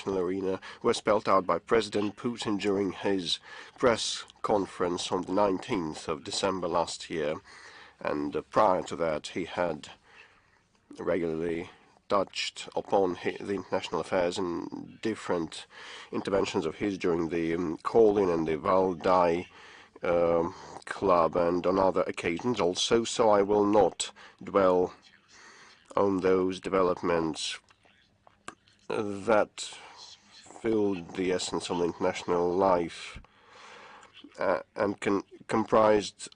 international arena were spelled out by President Putin during his press conference on the 19th of December last year. And prior to that, he had regularly touched upon the international affairs in different interventions of his during the call-in and the Valdai Club and on other occasions also, so I will not dwell on those developments that filled the essence of international life and comprised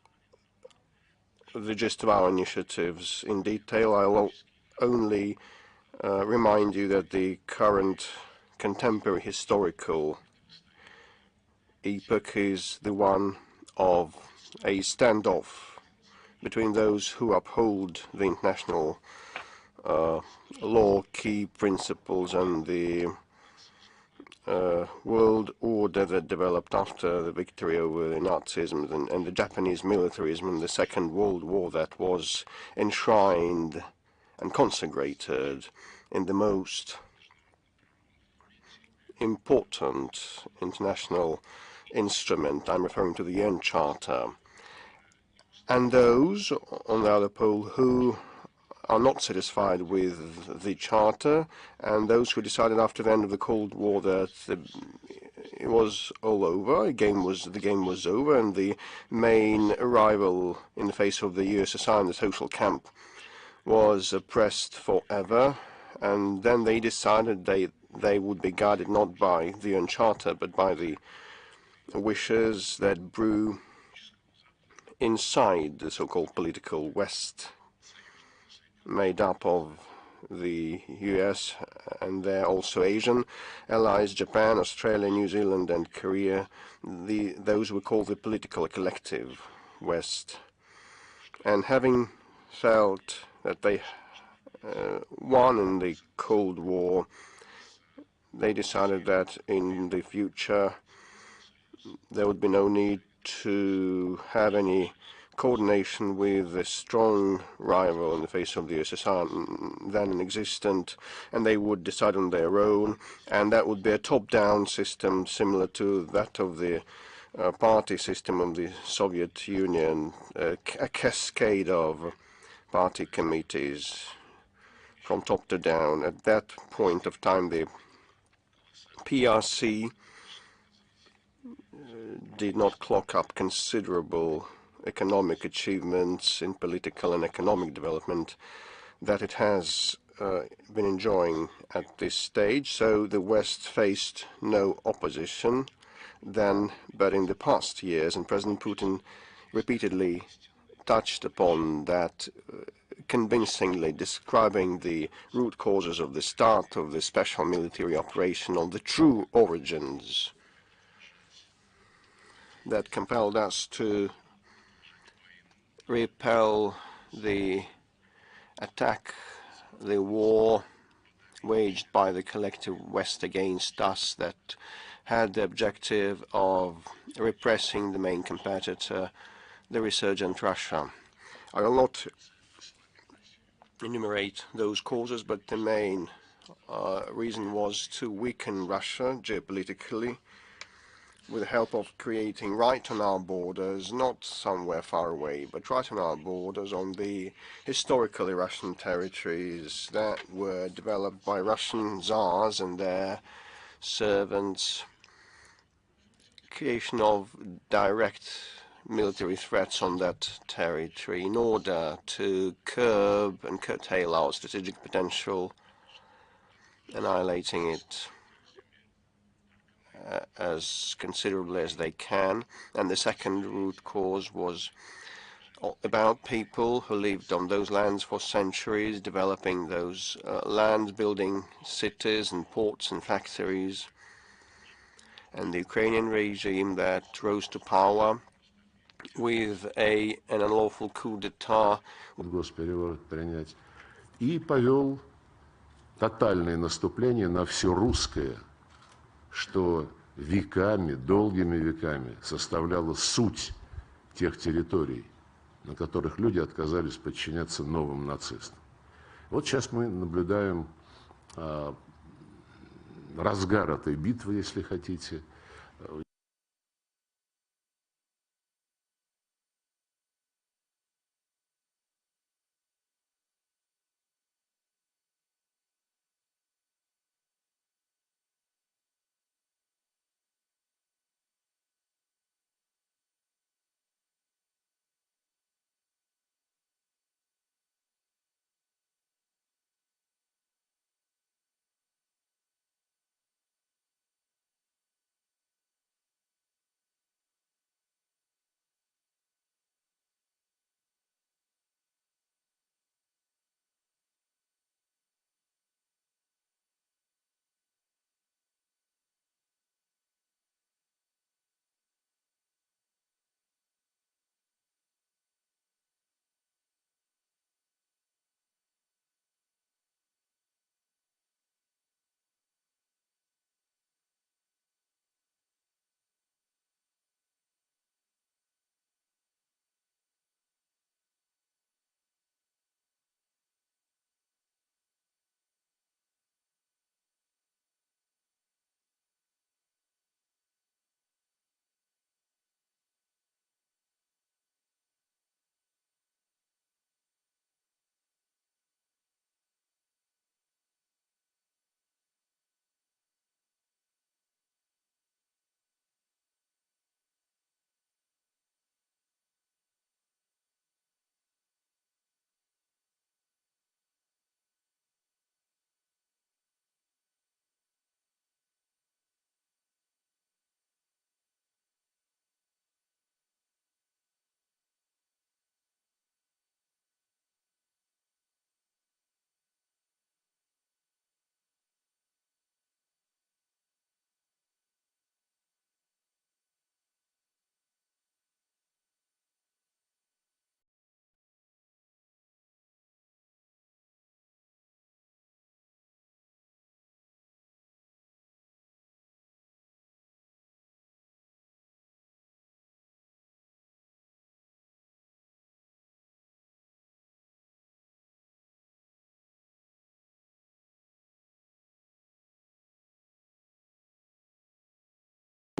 the gist of our initiatives in detail. I'll only remind you that the current contemporary historical epoch is the one of a standoff between those who uphold the international law, key principles, and the world order that developed after the victory over Nazism and the Japanese militarism in the Second World War that was enshrined and consecrated in the most important international instrument. I'm referring to the UN Charter. And those, on the other pole, who are not satisfied with the Charter, and those who decided after the end of the Cold War that it was all over, the game was over, and the main rival in the face of the USSR in the social camp was oppressed forever, and then they decided they would be guided not by the UN Charter, but by the wishes that brew inside the so-called political West, made up of the US and their also Asian allies, Japan, Australia, New Zealand, and Korea. Those were called the political collective West. And having felt that they won in the Cold War, they decided that in the future there would be no need to have any coordination with a strong rival in the face of the USSR then existent, and they would decide on their own, and that would be a top-down system similar to that of the party system of the Soviet Union, a cascade of party committees from top to down. At that point of time, the PRC did not clock up considerable economic achievements in political and economic development that it has been enjoying at this stage. So the West faced no opposition then, but in the past years, and President Putin repeatedly touched upon that, convincingly describing the root causes of the start of the special military operation, on the true origins that compelled us to repel the attack, the war waged by the collective West against us, that had the objective of repressing the main competitor, the resurgent Russia. I will not enumerate those causes, but the main reason was to weaken Russia geopolitically with the help of creating right on our borders, not somewhere far away, but right on our borders, on the historically Russian territories that were developed by Russian czars and their servants, creation of direct military threats on that territory in order to curb and curtail our strategic potential, annihilating it as considerably as they can. And the second root cause was about people who lived on those lands for centuries, developing those lands, building cities and ports and factories, and the Ukrainian regime that rose to power with an unlawful coup d'etat. Госпереворот принять. И повел тотальное наступление на все русское, что веками, долгими веками составляло суть тех территорий, на которых люди отказались подчиняться новым нацистам. Вот сейчас мы наблюдаем разгар этой битвы, если хотите.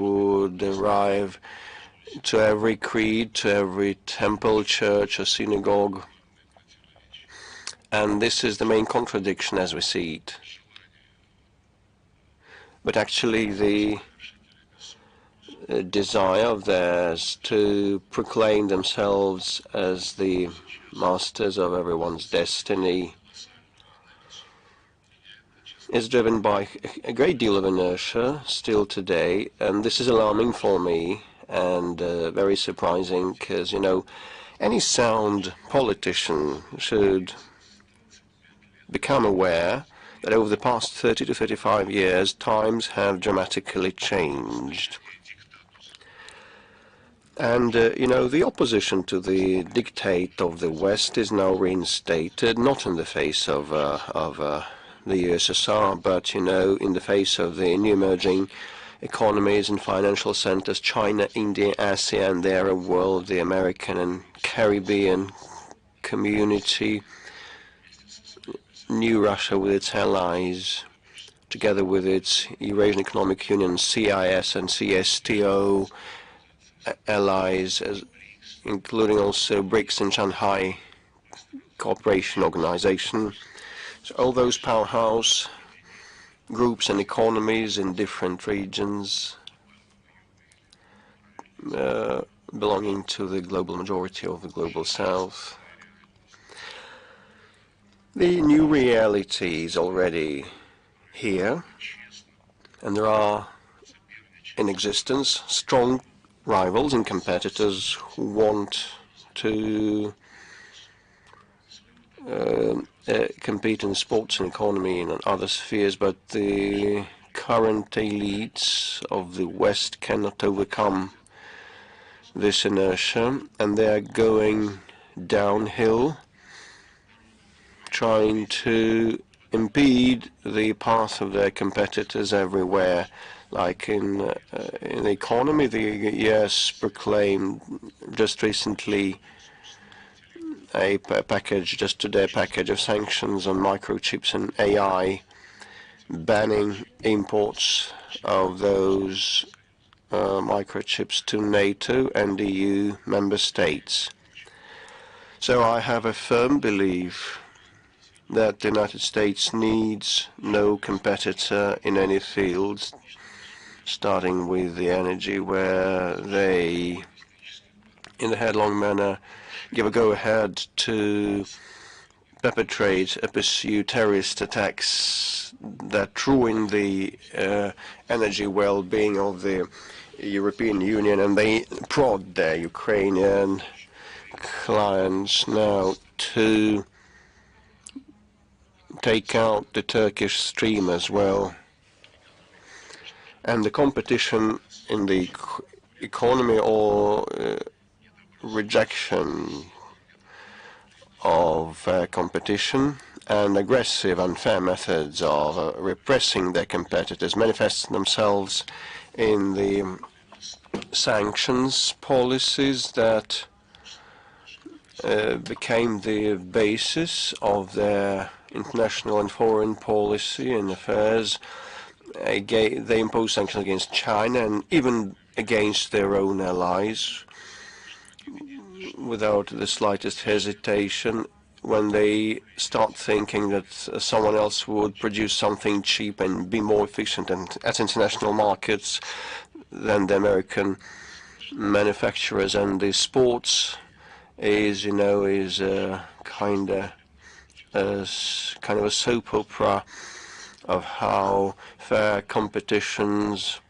Would arrive to every creed, to every temple, church, or synagogue. And this is the main contradiction as we see it. But actually the desire of theirs to proclaim themselves as the masters of everyone's destiny is driven by a great deal of inertia still today, and this is alarming for me and very surprising, because, you know, any sound politician should become aware that over the past 30 to 35 years, times have dramatically changed. And, you know, the opposition to the dictate of the West is now reinstated, not in the face of the USSR, but, you know, in the face of the new emerging economies and financial centers, China, India, ASEAN, the Arab world, the American and Caribbean community, new Russia with its allies, together with its Eurasian Economic Union, CIS and CSTO allies, including also BRICS and Shanghai Cooperation Organization. So all those powerhouse groups and economies in different regions belonging to the global majority of the global south. The new reality is already here, and there are in existence strong rivals and competitors who want to compete in sports and economy and other spheres, but the current elites of the West cannot overcome this inertia, and they are going downhill, trying to impede the path of their competitors everywhere. Like in the economy, the US proclaimed just recently a package, just today, a package of sanctions on microchips and AI, banning imports of those microchips to NATO and EU member states. So I have a firm belief that the United States needs no competitor in any field, starting with the energy, where they, in a headlong manner, give a go-ahead to perpetrate and pursue terrorist attacks that ruin the energy well-being of the European Union, and they prod their Ukrainian clients now to take out the Turkish stream as well. And the competition in the economy or rejection of competition and aggressive, unfair methods of repressing their competitors manifest themselves in the sanctions policies that became the basis of their international and foreign policy and affairs. They imposed sanctions against China and even against their own allies without the slightest hesitation. When they start thinking that someone else would produce something cheap and be more efficient and at international markets than the American manufacturers, and the sports is kind of a soap opera of how fair competitions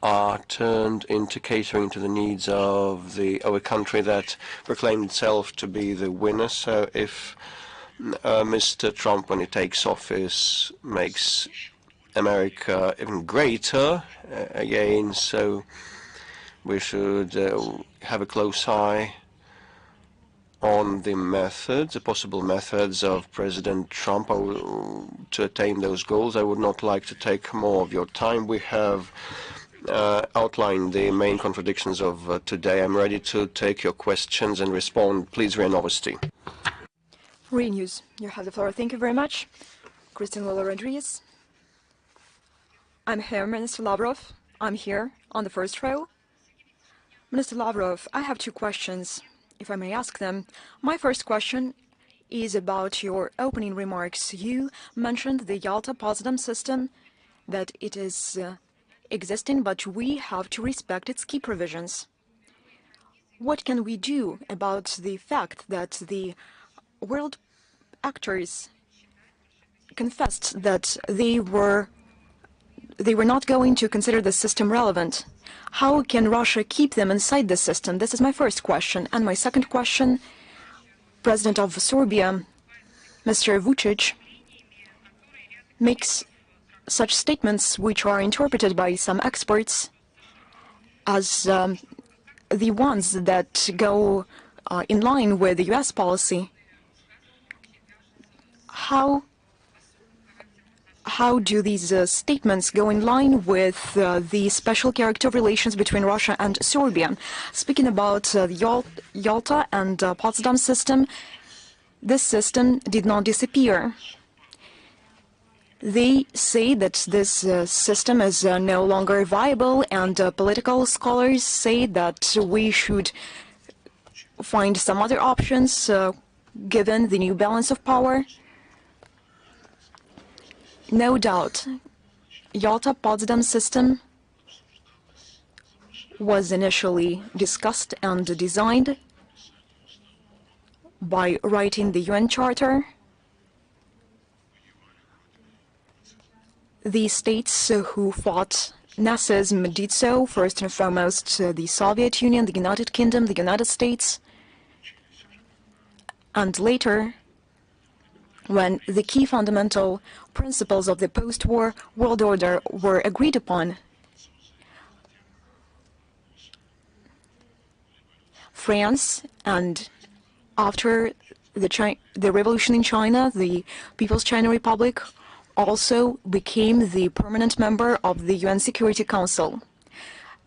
are turned into catering to the needs of a country that proclaimed itself to be the winner. So if Mr. Trump, when he takes office, makes America even greater again, so we should have a close eye on the possible methods of President Trump to attain those goals. I would not like to take more of your time. We have outlined the main contradictions of today. I'm ready to take your questions and respond. Please, Ria Novosti. Ria News, you have the floor. Thank you very much. Christine Lola Rodriguez. I'm here, Minister Lavrov. I'm here on the first row. Minister Lavrov, I have two questions, if I may ask them. My first question is about your opening remarks. You mentioned the Yalta-Potsdam system, that it is existing, but we have to respect its key provisions. What can we do about the fact that the world actors confessed that they were not going to consider the system relevant? How can Russia keep them inside the system? This is my first question. And my second question, President of Serbia, Mr. Vučić, makes such statements which are interpreted by some experts as the ones that go in line with the US policy. How do these statements go in line with the special character of relations between Russia and Serbia? Speaking about the Yalta and Potsdam system, this system did not disappear. They say that this system is no longer viable, and political scholars say that we should find some other options given the new balance of power. No doubt, Yalta-Potsdam system was initially discussed and designed by writing the UN Charter. The states who fought Nazism did so, first and foremost the Soviet Union, the United Kingdom, the United States, and later, when the key fundamental principles of the post-war world order were agreed upon, France, and after the revolution in China, the People's China Republic also became the permanent member of the UN Security Council.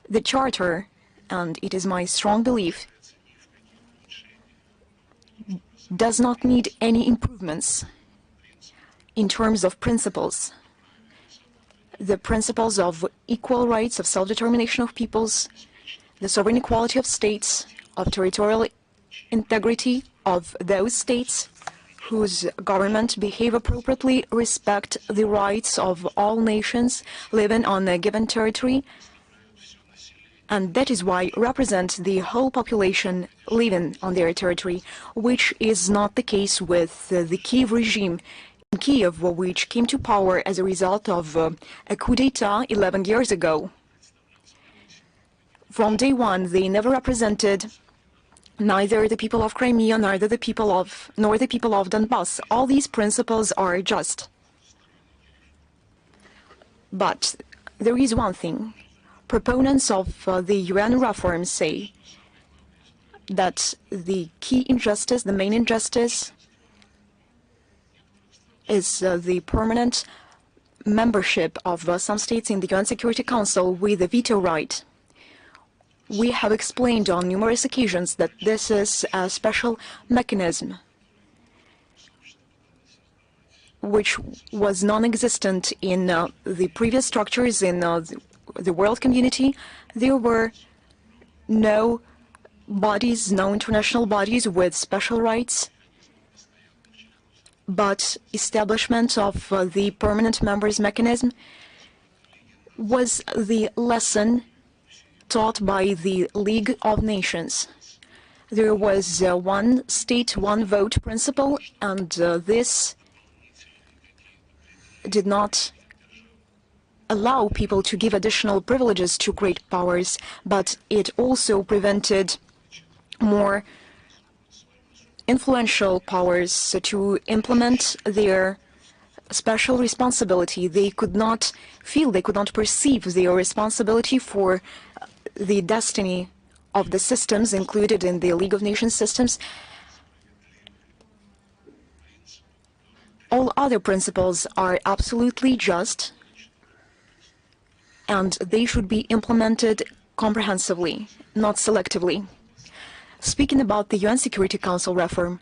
The Charter, and it is my strong belief, does not need any improvements. in terms of principles. The principles of equal rights, of self-determination of peoples, the sovereign equality of states, of territorial integrity of those states whose government behave appropriately, respect the rights of all nations living on a given territory, and that is why represent the whole population living on their territory, which is not the case with the Kiev regime in Kiev, which came to power as a result of a coup d'etat 11 years ago. From day one, they never represented neither the people of Crimea, nor the people of Donbass. All these principles are just. But there is one thing. Proponents of the UN reform say that the key injustice, the main injustice, is the permanent membership of some states in the UN Security Council with a veto right. We have explained on numerous occasions that this is a special mechanism which was non-existent in the previous structures in the world community. There were no bodies, no international bodies with special rights, but establishment of the permanent members mechanism was the lesson taught by the League of Nations. There was one state, one vote principle, and this did not allow people to give additional privileges to great powers, but it also prevented more influential powers to implement their special responsibility. They could not feel, they could not perceive their responsibility for the destiny of the systems included in the League of Nations systems. All other principles are absolutely just, and they should be implemented comprehensively, not selectively. Speaking about the UN Security Council reform,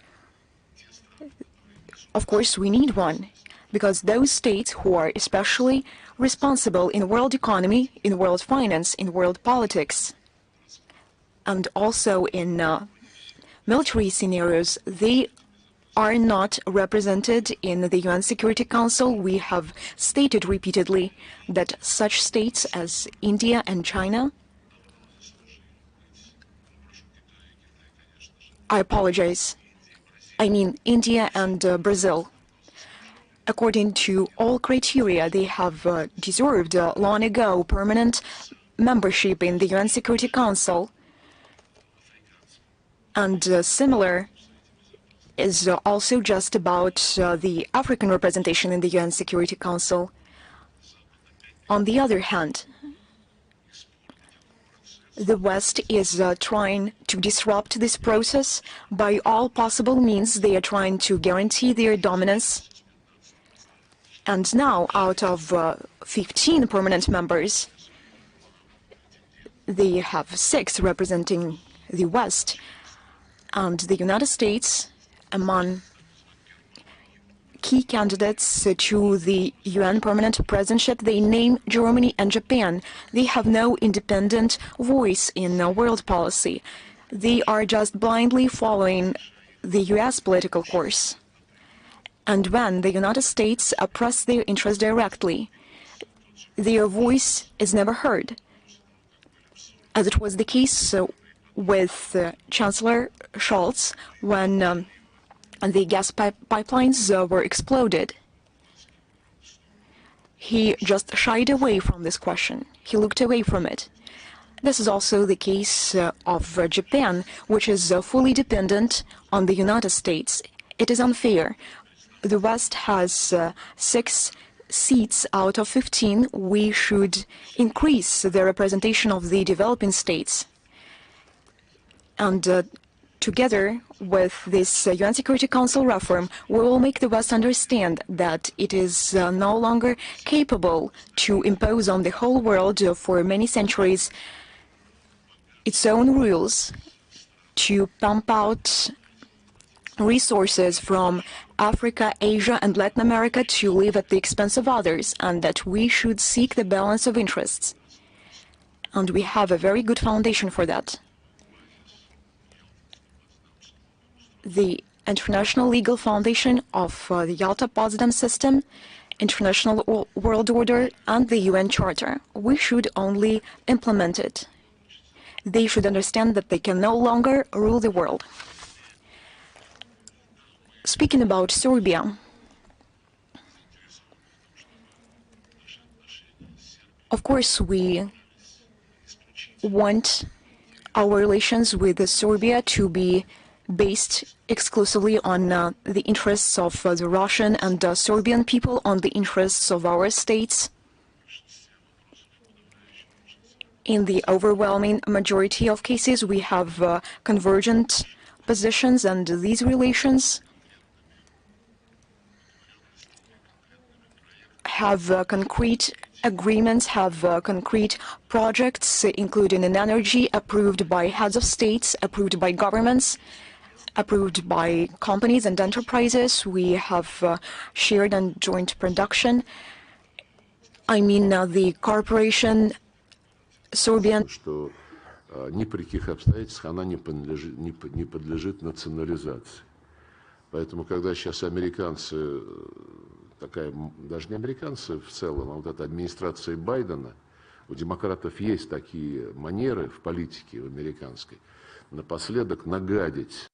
of course we need one, because those states who are especially responsible in world economy, in world finance, in world politics, and also in military scenarios, they are not represented in the UN Security Council. We have stated repeatedly that such states as India and China, I apologize, I mean India and Brazil, according to all criteria, they have deserved long ago permanent membership in the UN Security Council. And similar is also just about the African representation in the UN Security Council. On the other hand, the West is trying to disrupt this process by all possible means. They are trying to guarantee their dominance. And now, out of 15 permanent members, they have 6 representing the West, and the United States, among key candidates to the UN permanent presidentship, they name Germany and Japan. They have no independent voice in world policy. They are just blindly following the US political course. And when the United States oppress their interests directly, their voice is never heard, as it was the case with Chancellor Scholz when the gas pipelines were exploded. He just shied away from this question. He looked away from it. This is also the case of Japan, which is fully dependent on the United States. It is unfair. The West has 6 seats out of 15. We should increase the representation of the developing states. And together with this UN Security Council reform, we will make the West understand that it is no longer capable to impose on the whole world for many centuries its own rules, to pump out resources from Africa, Asia, and Latin America to live at the expense of others, and that we should seek the balance of interests. And we have a very good foundation for that. The International Legal Foundation of the Yalta-Potsdam System, International World Order, and the UN Charter. We should only implement it. They should understand that they can no longer rule the world. Speaking about Serbia, of course, we want our relations with Serbia to be based exclusively on the interests of the Russian and Serbian people, on the interests of our states. In the overwhelming majority of cases, we have convergent positions, and these relations have concrete agreements, have concrete projects, including in energy, approved by heads of states, approved by governments, approved by companies and enterprises. We have shared and joint production. I mean, the corporation Serbian. Что ни при каких обстоятельствах она не подлежит национализации. Поэтому, когда сейчас американцы, даже не американцы в целом, а вот эта администрация Байдена, у демократов есть такие манеры в политике в американской, напоследок нагадить.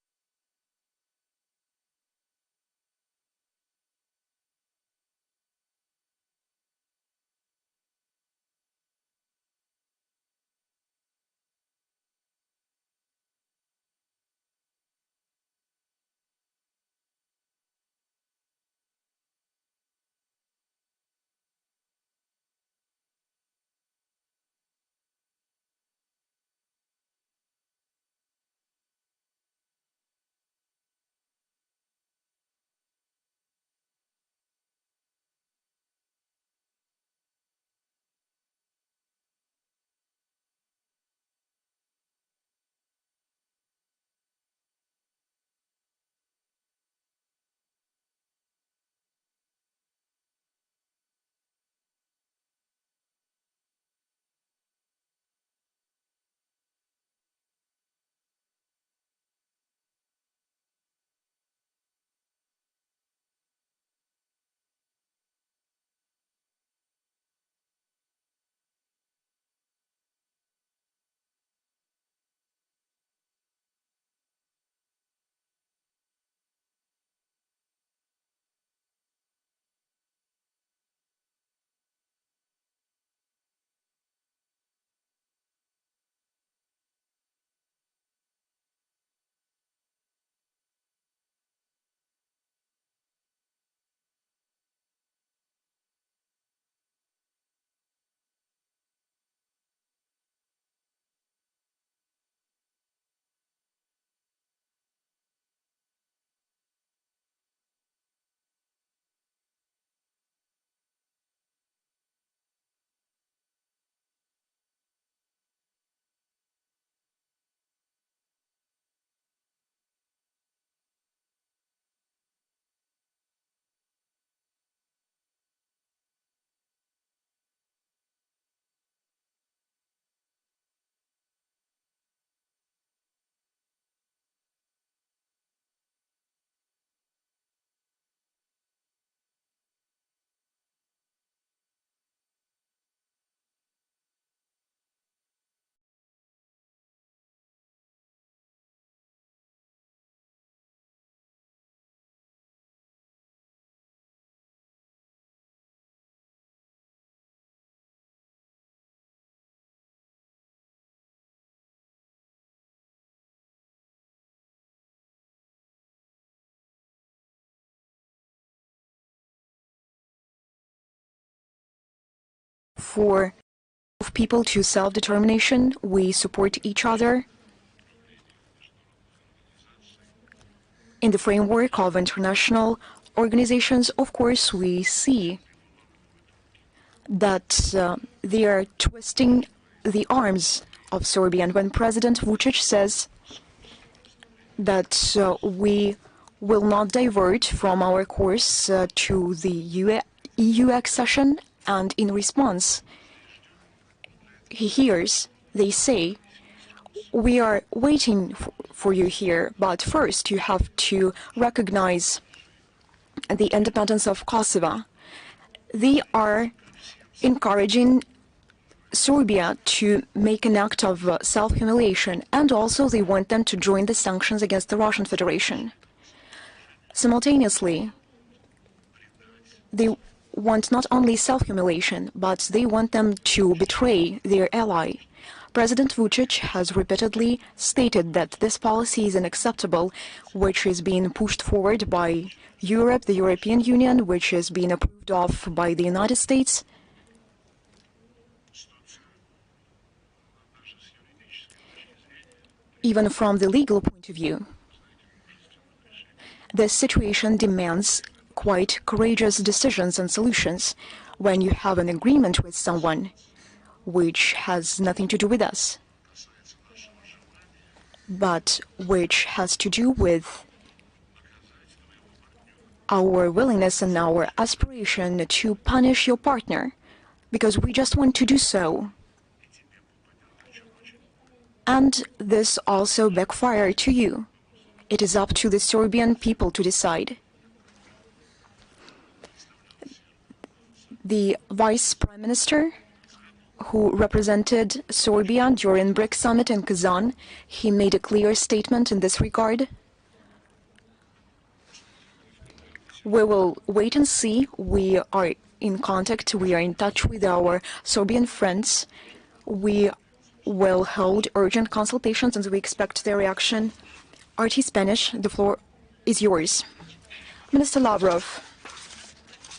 For people to self-determination, we support each other in the framework of international organizations. Of course, we see that they are twisting the arms of Serbia. And when President Vučić says that we will not divert from our course to the EU accession, and in response, he hears they say, we are waiting for you here, but first you have to recognize the independence of Kosovo. They are encouraging Serbia to make an act of self-humiliation, and also they want them to join the sanctions against the Russian Federation. Simultaneously, they want not only self-humiliation, but they want them to betray their ally. President Vučić has repeatedly stated that this policy is unacceptable, which is being pushed forward by Europe, the European Union, which is being approved of by the United States. Even from the legal point of view, this situation demands quite courageous decisions and solutions when you have an agreement with someone which has nothing to do with us, but which has to do with our willingness and our aspiration to punish your partner, because we just want to do so. And this also backfired to you. It is up to the Serbian people to decide. The Vice Prime Minister who represented Serbia during BRICS summit in Kazan, he made a clear statement in this regard. We will wait and see. We are in contact, we are in touch with our Serbian friends. We will hold urgent consultations and we expect their reaction. RT Spanish, the floor is yours. Minister Lavrov,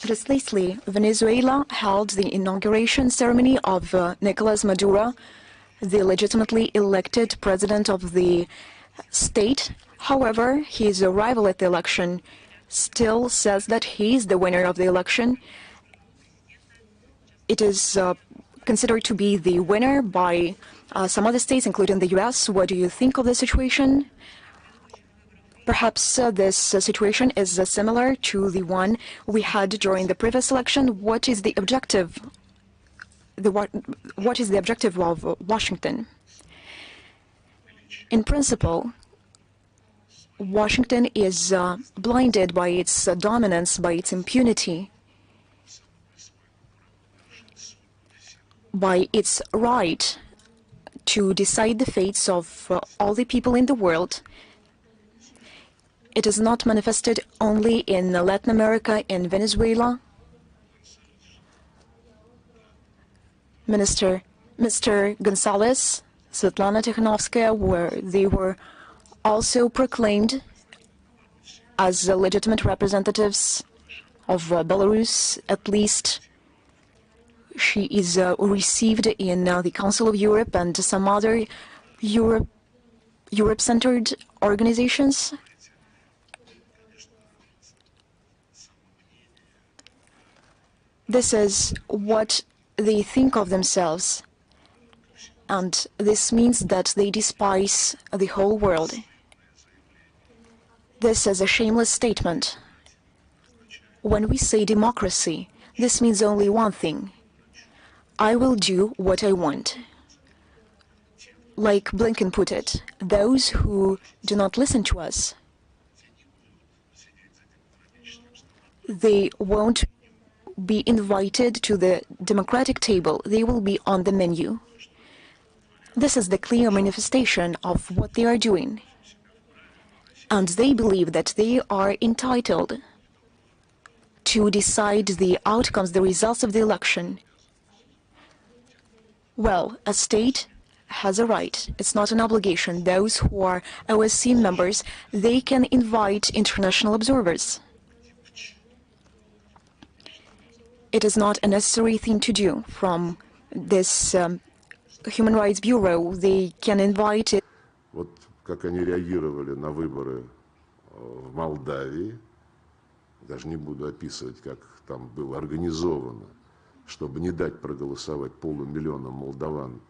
just lately, Venezuela held the inauguration ceremony of Nicolas Maduro, the legitimately elected president of the state. However, his rival at the election still says that he is the winner of the election. It is considered to be the winner by some other states, including the US. What do you think of the situation? Perhaps this situation is similar to the one we had during the previous election. What is the objective? What is the objective of Washington? In principle, Washington is blinded by its dominance, by its impunity, by its right to decide the fates of all the people in the world. It is not manifested only in Latin America, in Venezuela. Mr. Gonzalez, Svetlana Tikhanovskaya, they were also proclaimed as legitimate representatives of Belarus. At least she is received in the Council of Europe and some other Europe-centered organizations. This is what they think of themselves, and this means that they despise the whole world. This is a shameless statement. When we say democracy, this means only one thing. I will do what I want. Like Blinken put it, those who do not listen to us, they won't be invited to the democratic table. They will be on the menu. This is the clear manifestation of what they are doing. And they believe that they are entitled to decide the outcomes, the results of the election. Well, a state has a right. It's not an obligation. Those who are OSCE members, they can invite international observers. It is not a necessary thing to do from this Human Rights Bureau. They can invite it. Вот как они реагировали на выборы в Молдавии, даже не буду описывать, как там было организовано, чтобы не дать проголосовать полумиллионам молдаван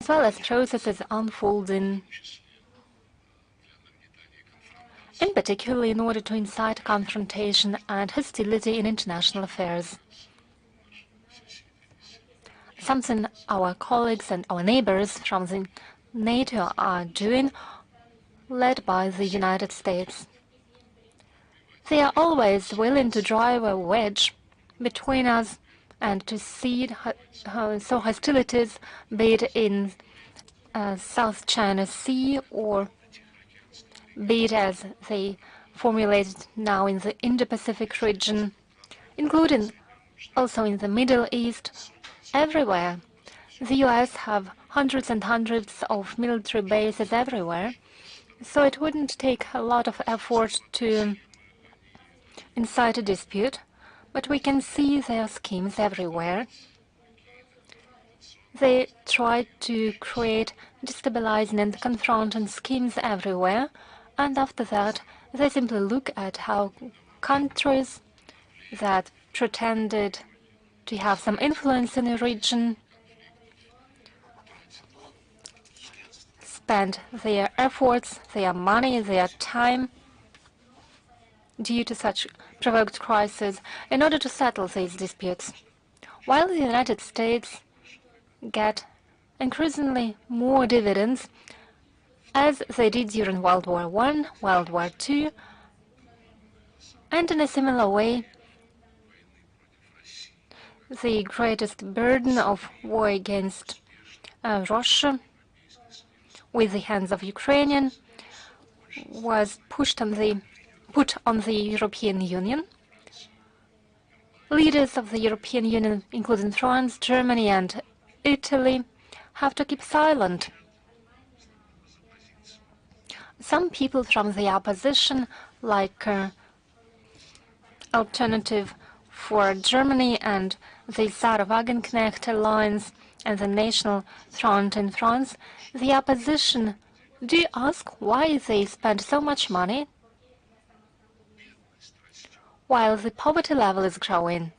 as well as processes unfolding, in particular in order to incite confrontation and hostility in international affairs. Something our colleagues and our neighbors from the NATO are doing, led by the United States. They are always willing to drive a wedge between us and to seed hostilities, be it in South China Sea or be it as they formulated now in the Indo-Pacific region, including also in the Middle East, everywhere. The US have hundreds and hundreds of military bases everywhere, so it wouldn't take a lot of effort to incite a dispute, but we can see their schemes everywhere. They try to create destabilizing and confronting schemes everywhere, and after that, they simply look at how countries that pretended to have some influence in the region spend their efforts, their money, their time due to such provoked crises in order to settle these disputes, while the United States get increasingly more dividends, as they did during World War I, World War II, and in a similar way, the greatest burden of war against Russia with the hands of Ukrainian was put on the European Union. Leaders of the European Union, including France, Germany, and Italy, have to keep silent. Some people from the opposition, like Alternative for Germany and the Sarah-Wagenknecht Alliance and the National Front in France, the opposition do ask why they spend so much money while the poverty level is growing,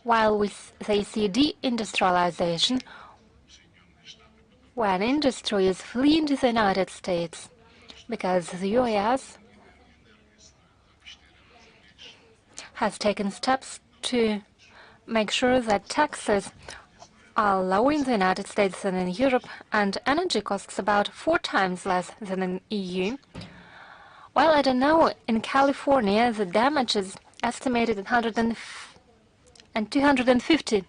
while they see deindustrialization, when industry is fleeing to the United States because the US has taken steps to make sure that taxes are lower in the United States than in Europe, and energy costs about 4 times less than in EU. Well, I don't know, in California, the damage is estimated at 250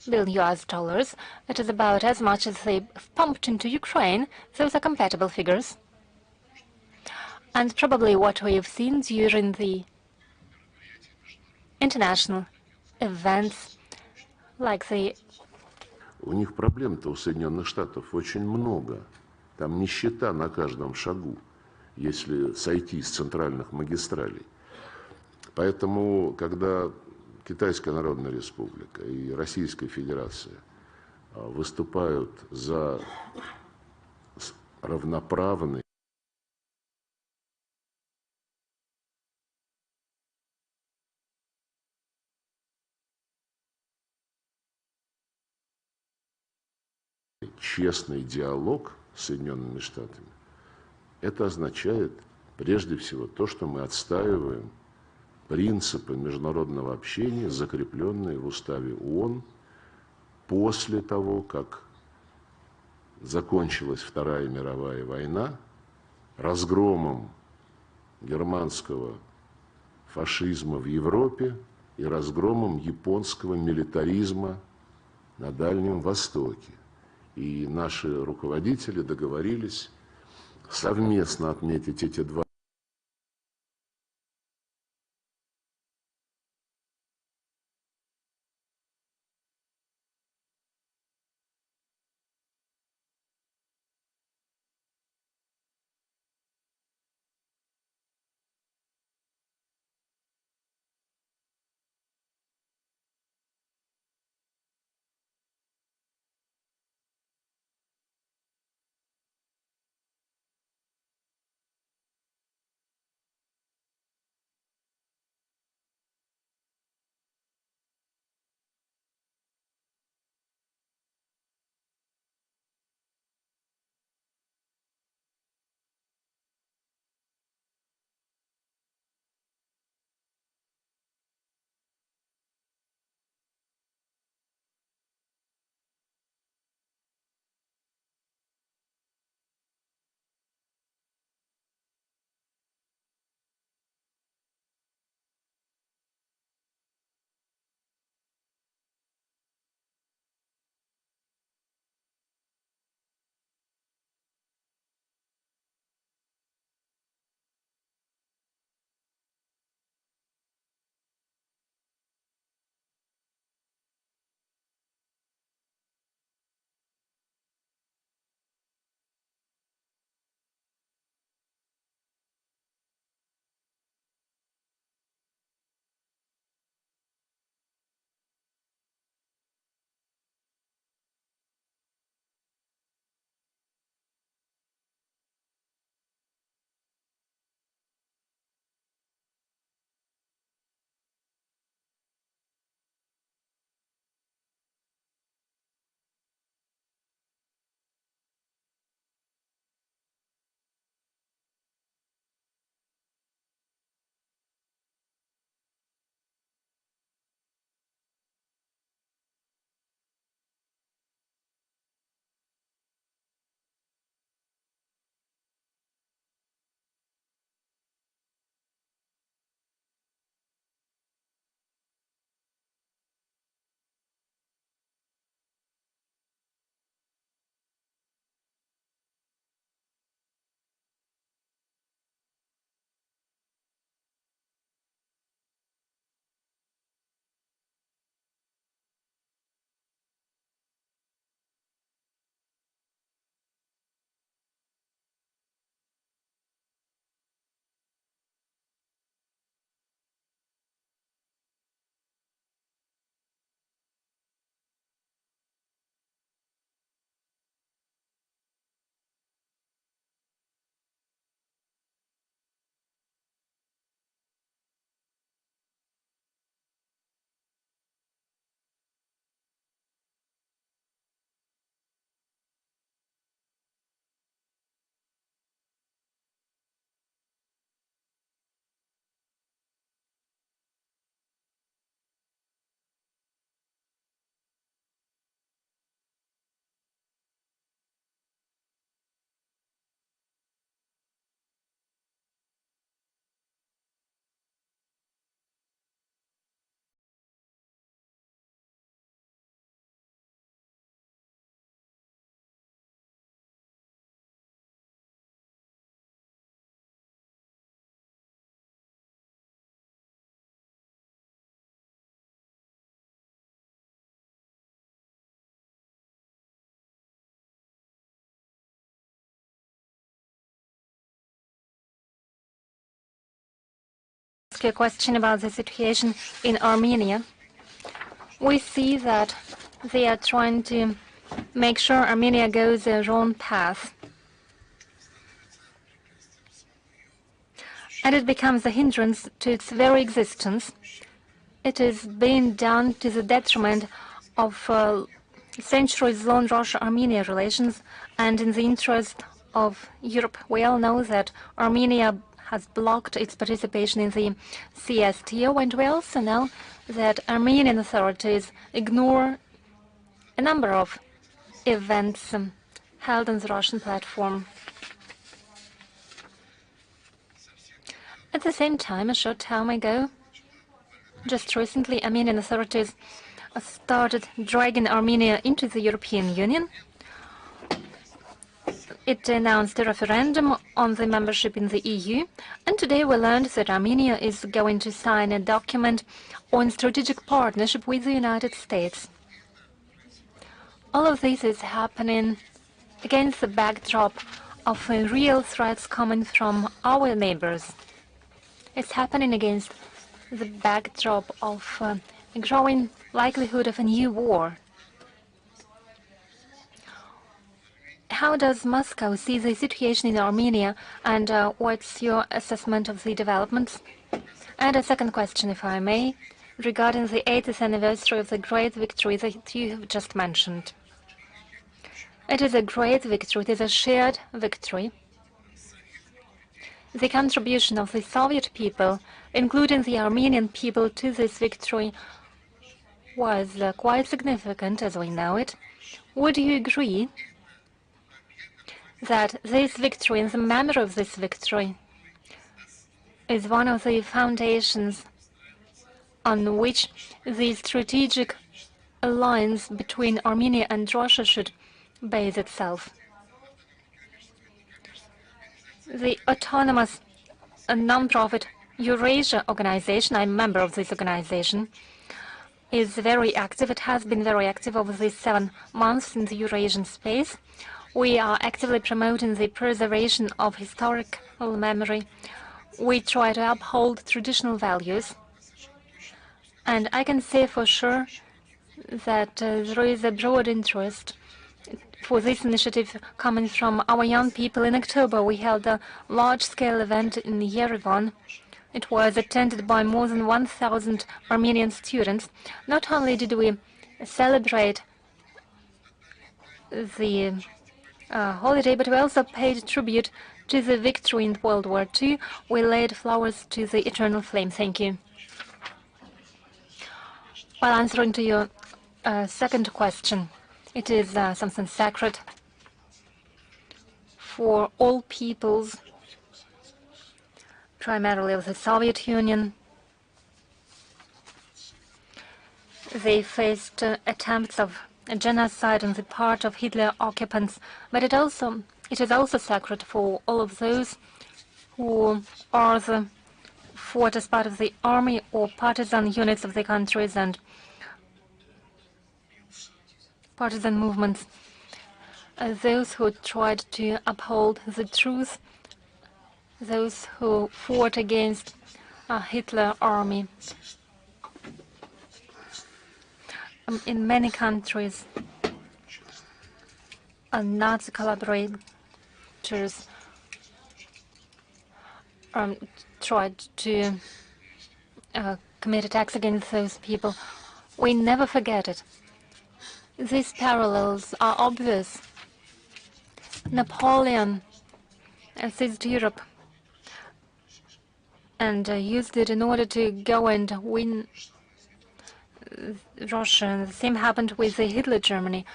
billion US dollars. It is about as much as they pumped into Ukraine. Those are compatible figures. And probably what we have seen during the international events like the... У них проблем-то у Соединенных Штатов очень много. Там нищета на каждом шагу, если сойти с центральных магистралей. Поэтому, когда Китайская Народная Республика и Российская Федерация выступают за равноправный честный диалог с Соединенными Штатами, это означает прежде всего то, что мы отстаиваем принципы международного общения, закрепленные в уставе ООН после того, как закончилась Вторая мировая война разгромом германского фашизма в Европе и разгромом японского милитаризма на Дальнем Востоке. И наши руководители договорились совместно отметить эти два ask you a question about the situation in Armenia. We see that they are trying to make sure Armenia goes the wrong path. And it becomes a hindrance to its very existence. It is being done to the detriment of centuries-long Russia-Armenia relations and in the interest of Europe. We all know that Armenia has blocked its participation in the CSTO, and we also know that Armenian authorities ignore a number of events held on the Russian platform. At the same time, a short time ago, just recently, Armenian authorities started dragging Armenia into the European Union. It announced a referendum on the membership in the EU, and today we learned that Armenia is going to sign a document on strategic partnership with the United States. All of this is happening against the backdrop of real threats coming from our neighbors. It's happening against the backdrop of a growing likelihood of a new war. How does Moscow see the situation in Armenia, and what's your assessment of the developments? And a second question, if I may, regarding the 80th anniversary of the great victory that you have just mentioned. It is a great victory, it is a shared victory. The contribution of the Soviet people, including the Armenian people, to this victory was quite significant, as we know it. Would you agree that this victory and the memory of this victory is one of the foundations on which the strategic alliance between Armenia and Russia should base itself? The autonomous non-profit Eurasia organization, I'm a member of this organization, is very active. It has been very active over these 7 months in the Eurasian space. We are actively promoting the preservation of historical memory. We try to uphold traditional values. And I can say for sure that there is a broad interest for this initiative coming from our young people. In October, we held a large-scale event in Yerevan. It was attended by more than 1,000 Armenian students. Not only did we celebrate the holiday, but we also paid tribute to the victory in World War II. We laid flowers to the eternal flame. Thank you. While answering to your second question, it is something sacred for all peoples, primarily of the Soviet Union. They faced attempts of genocide on the part of Hitler occupants, but it is also sacred for all of those who are fought as part of the army or partisan units of the countries and partisan movements, those who tried to uphold the truth, those who fought against Hitler army. In many countries, Nazi collaborators tried to commit attacks against those people. We never forget it. These parallels are obvious. Napoleon seized Europe and used it in order to go and win Russia. And the same happened with the Hitler Germany,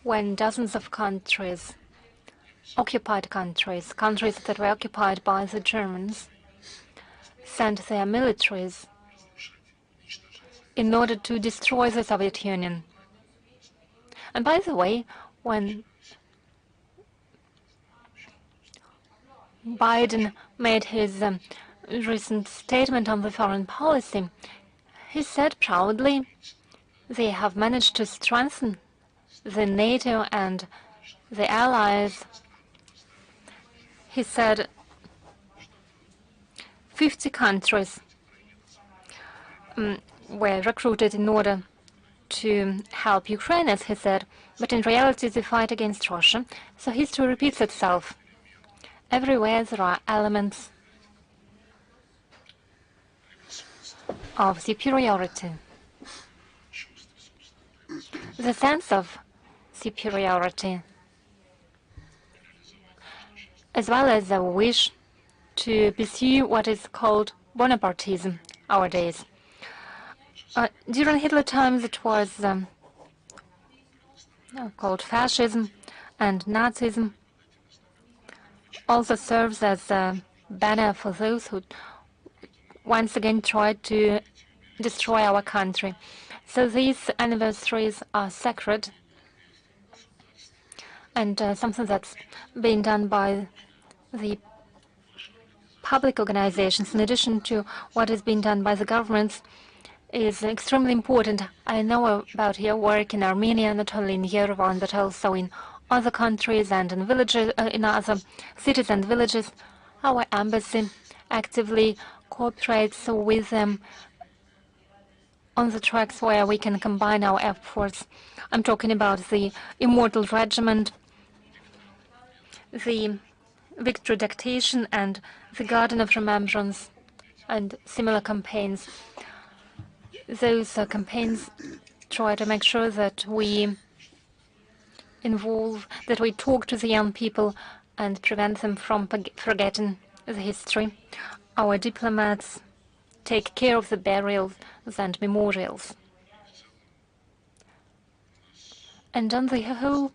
when dozens of countries, occupied countries, countries that were occupied by the Germans, sent their militaries in order to destroy the Soviet Union. And by the way, when Biden made his recent statement on the foreign policy, he said proudly, they have managed to strengthen the NATO and the allies. He said 50 countries were recruited in order to help Ukraine, as he said, but in reality they fight against Russia. So history repeats itself. Everywhere there are elements of superiority. The sense of superiority, as well as the wish to pursue what is called Bonapartism nowadays. During Hitler times it was called fascism, and Nazism also serves as a banner for those who once again tried to destroy our country. So these anniversaries are sacred and something that's being done by the public organizations, in addition to what is being done by the governments, is extremely important. I know about your work in Armenia, not only in Yerevan, but also in other countries and in villages, in other cities and villages. Our embassy actively cooperates with them on the tracks where we can combine our efforts. I'm talking about the Immortal Regiment, the Victory Dictation, and the Garden of Remembrance, and similar campaigns. Those campaigns try to make sure that we talk to the young people and prevent them from forgetting the history. Our diplomats take care of the burials and memorials. And on the whole,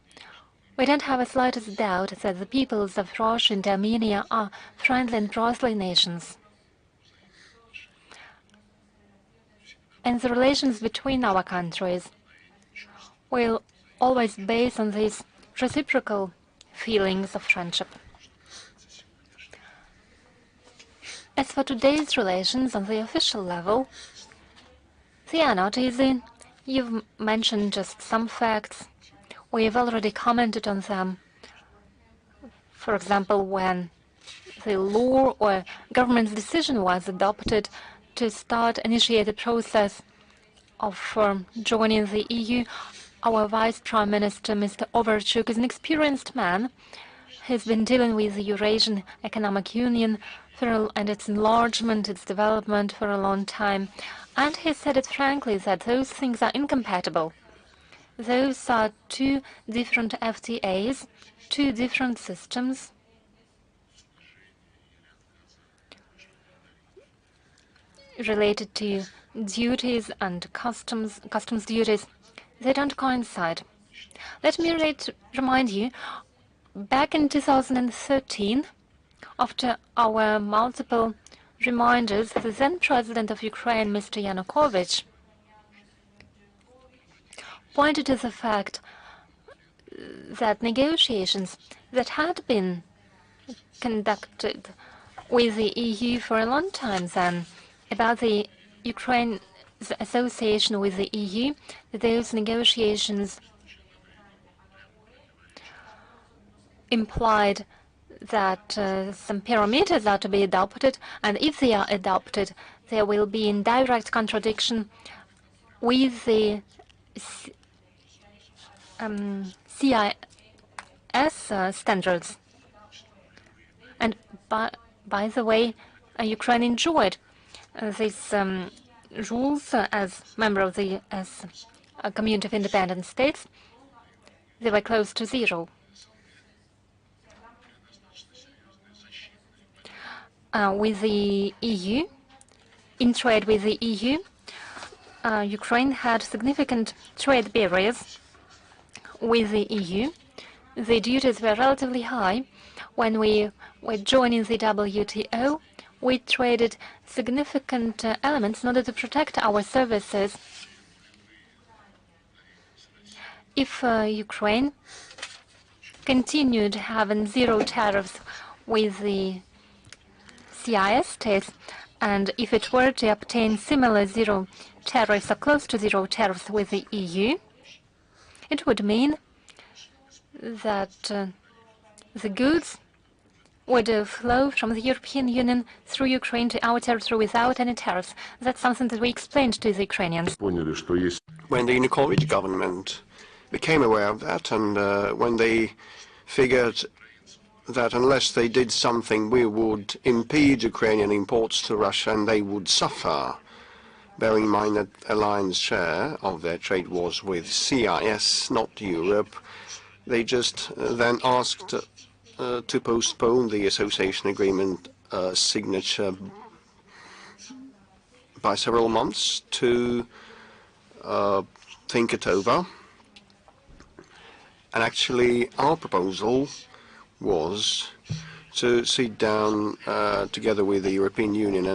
we don't have the slightest doubt that the peoples of Russia and Armenia are friendly and brotherly nations. And the relations between our countries will always base on these reciprocal feelings of friendship. As for today's relations on the official level, they are not easy. You've mentioned just some facts. We've already commented on them. For example, when the law or government's decision was adopted to initiate the process of joining the EU, our Vice Prime Minister, Mr. Overchuk, is an experienced man. He's been dealing with the Eurasian Economic Union and its enlargement, its development for a long time. And he said it frankly that those things are incompatible. Those are two different FTAs, two different systems. Related to duties and customs duties. They don't coincide. Let me remind you, back in 2013, after our multiple reminders, the then President of Ukraine, Mr. Yanukovych, pointed to the fact that negotiations that had been conducted with the EU for a long time then about the Ukraine's association with the EU, those negotiations implied that some parameters are to be adopted, and if they are adopted, there will be in direct contradiction with the CIS standards. And by the way, Ukraine enjoyed these rules as member of the Community of Independent States. They were close to zero. With the EU, in trade with the EU, Ukraine had significant trade barriers with the EU. The duties were relatively high. When we were joining the WTO, we traded significant elements in order to protect our services. If Ukraine continued having zero tariffs with the CIS states, and if it were to obtain similar zero tariffs or close to zero tariffs with the EU, it would mean that the goods would flow from the European Union through Ukraine to our territory without any tariffs. That's something that we explained to the Ukrainians. When the Yanukovych government became aware of that, and when they figured that unless they did something, we would impede Ukrainian imports to Russia and they would suffer, bearing in mind that a lion's share of their trade was with CIS, not Europe, they just then asked to postpone the association agreement signature by several months to think it over. And actually, our proposal was to sit down together with the European Union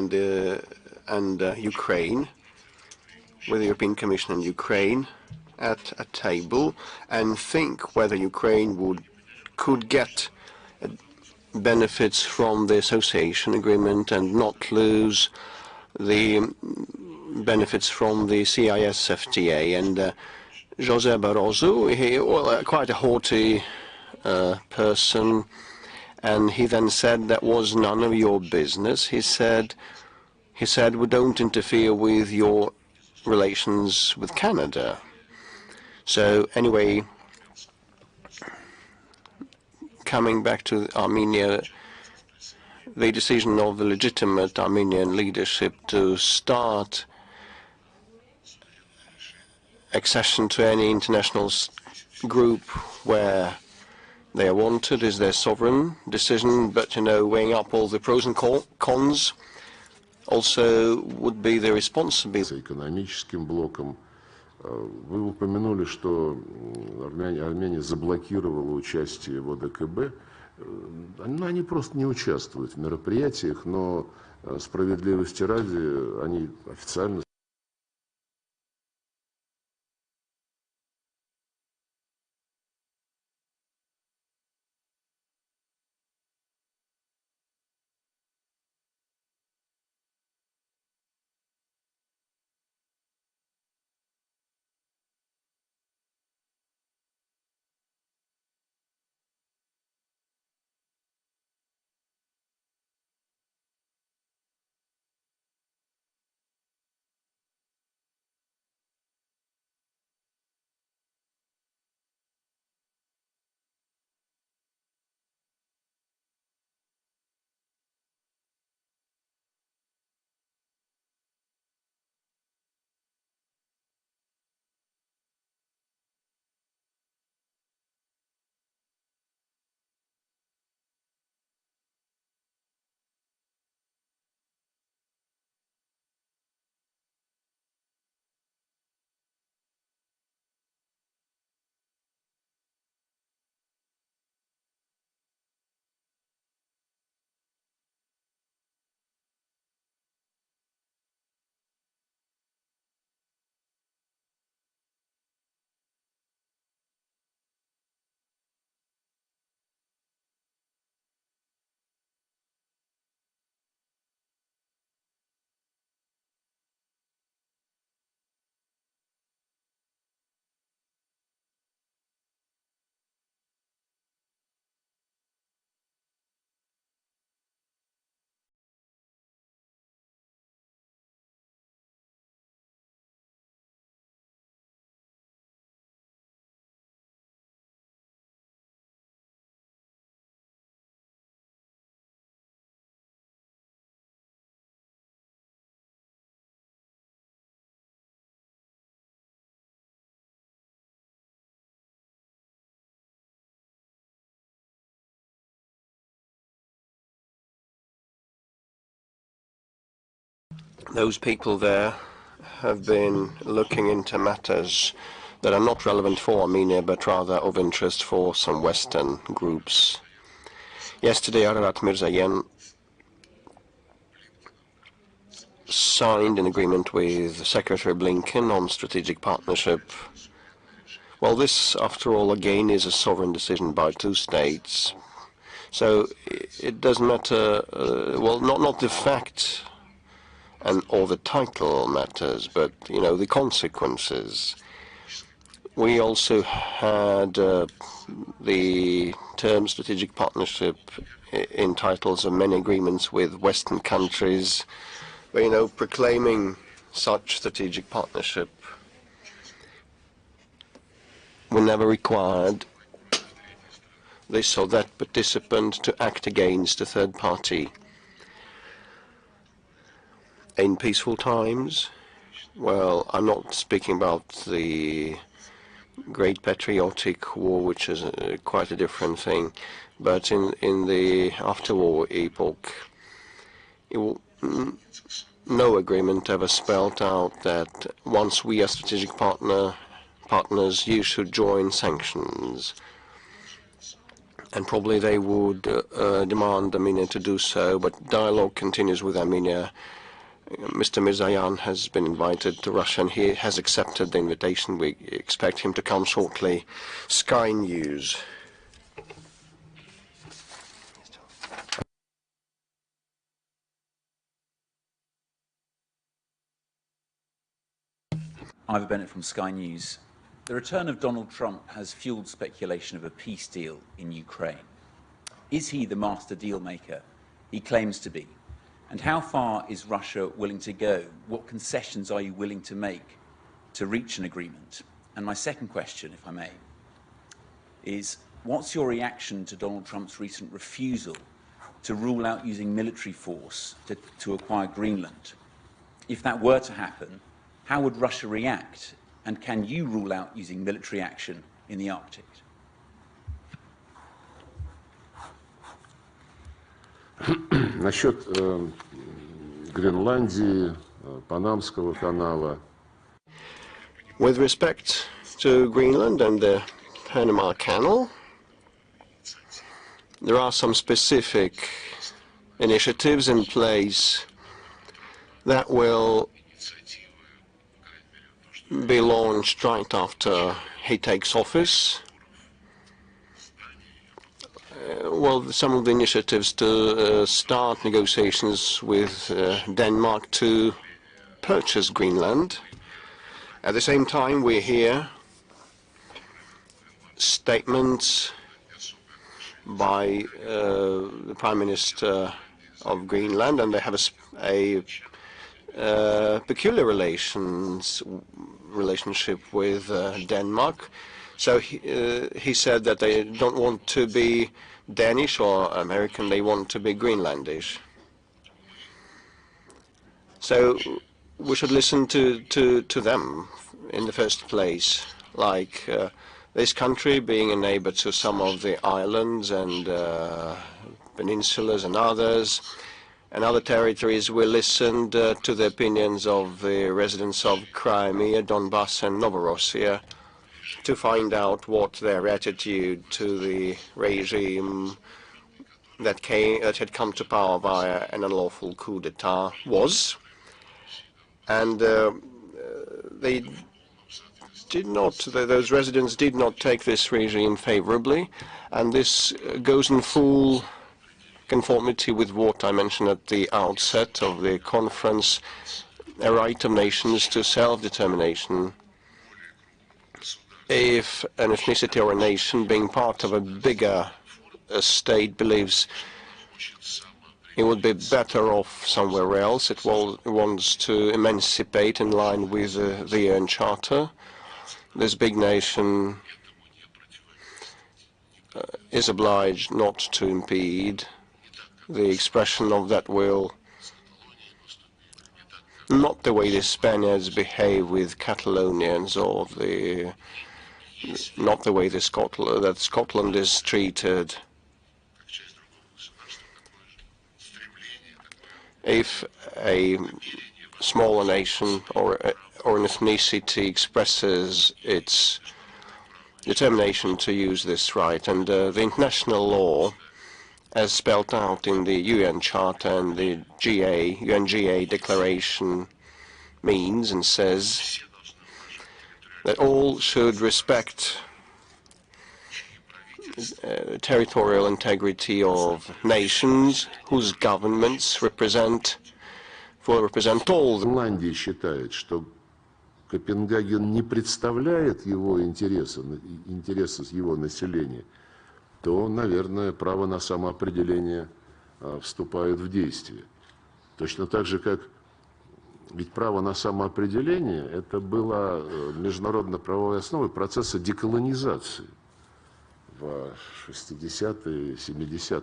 and Ukraine, with the European Commission and Ukraine, at a table and think whether Ukraine could get benefits from the association agreement and not lose the benefits from the CIS FTA. And José Barroso, quite a haughty person, and he then said that was none of your business. He said we don't interfere with your relations with Canada. So anyway, coming back to Armenia, the decision of the legitimate Armenian leadership to start accession to any international group where they are wanted is their sovereign decision, but, weighing up all the pros and cons also would be the responsibility. Экономическим блоком. Вы упомянули, что Армения заблокировала участие в ОДКБ. Они просто не участвуют в мероприятиях, но справедливости ради они официально. Those people there have been looking into matters that are not relevant for Armenia, but rather of interest for some Western groups. Yesterday, Ararat Mirzayan signed an agreement with Secretary Blinken on strategic partnership. Well, this, after all, again, is a sovereign decision by two states. So it doesn't matter, well, not the fact or the title matters, but, the consequences. We also had the term strategic partnership in titles of many agreements with Western countries, but, proclaiming such strategic partnership, we never required this or that participant to act against a third party. In peaceful times, well, I'm not speaking about the Great Patriotic War, which is quite a different thing, but in the after-war epoch, no agreement ever spelled out that once we are strategic partners, you should join sanctions. And probably they would demand Armenia to do so, but dialogue continues with Armenia. Mr. Mirzayan has been invited to Russia, and he has accepted the invitation. We expect him to come shortly. Sky News. Ivor Bennett from Sky News. The return of Donald Trump has fueled speculation of a peace deal in Ukraine. Is he the master deal maker he claims to be? And how far is Russia willing to go? What concessions are you willing to make to reach an agreement? And my second question, if I may, is what's your reaction to Donald Trump's recent refusal to rule out using military force to acquire Greenland? If that were to happen, how would Russia react? And can you rule out using military action in the Arctic? Насчет Гренландии, Панамского канала. With respect to Greenland and the Panama Canal, there are some specific initiatives in place that will be launched right after he takes office. Well, some of the initiatives to start negotiations with Denmark to purchase Greenland. At the same time, we hear statements by the Prime Minister of Greenland, and they have a peculiar relationship with Denmark. So he said that they don't want to be Danish or American, they want to be Greenlandish. So we should listen to them in the first place, like this country being a neighbor to some of the islands and peninsulas and other territories. We listened to the opinions of the residents of Crimea, Donbass and Novorossiya to find out what their attitude to the regime that had come to power via an unlawful coup d'etat was. And they did not, those residents did not take this regime favorably, and this goes in full conformity with what I mentioned at the outset of the conference, a right of nations to self-determination. If an ethnicity or a nation being part of a bigger state believes it would be better off somewhere else, it wants to emancipate in line with the UN Charter, this big nation is obliged not to impede the expression of that will, not the way the Spaniards behave with Catalonians, or not the way that Scotland is treated. If a smaller nation or an ethnicity expresses its determination to use this right, and the international law, as spelled out in the UN Charter and the UNGA Declaration, means and says that all should respect territorial integrity of nations whose governments fully represent all. Гренландия считает, что Копенгаген не представляет его интересы его населения, то, наверное, право на самоопределение вступает в действие. Точно так же, как ведь право на самоопределение – это была международно-правовой основой процесса деколонизации в 60-е, 70-е.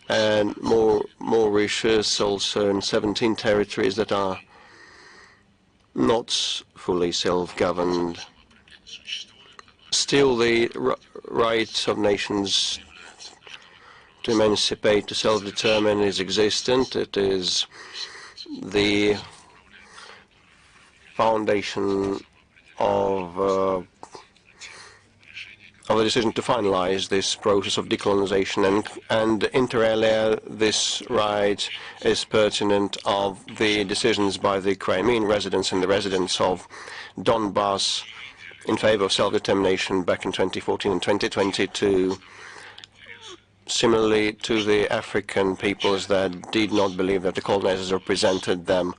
And Mauritius also in 17 territories that are not fully self-governed. Still, the right of nations to emancipate, to self-determine is existent. It is the foundation of the decision to finalize this process of decolonization, and inter alia, this right is pertinent of the decisions by the Crimean residents and the residents of Donbass in favor of self-determination back in 2014 and 2022, similarly to the African peoples that did not believe that the colonizers represented them.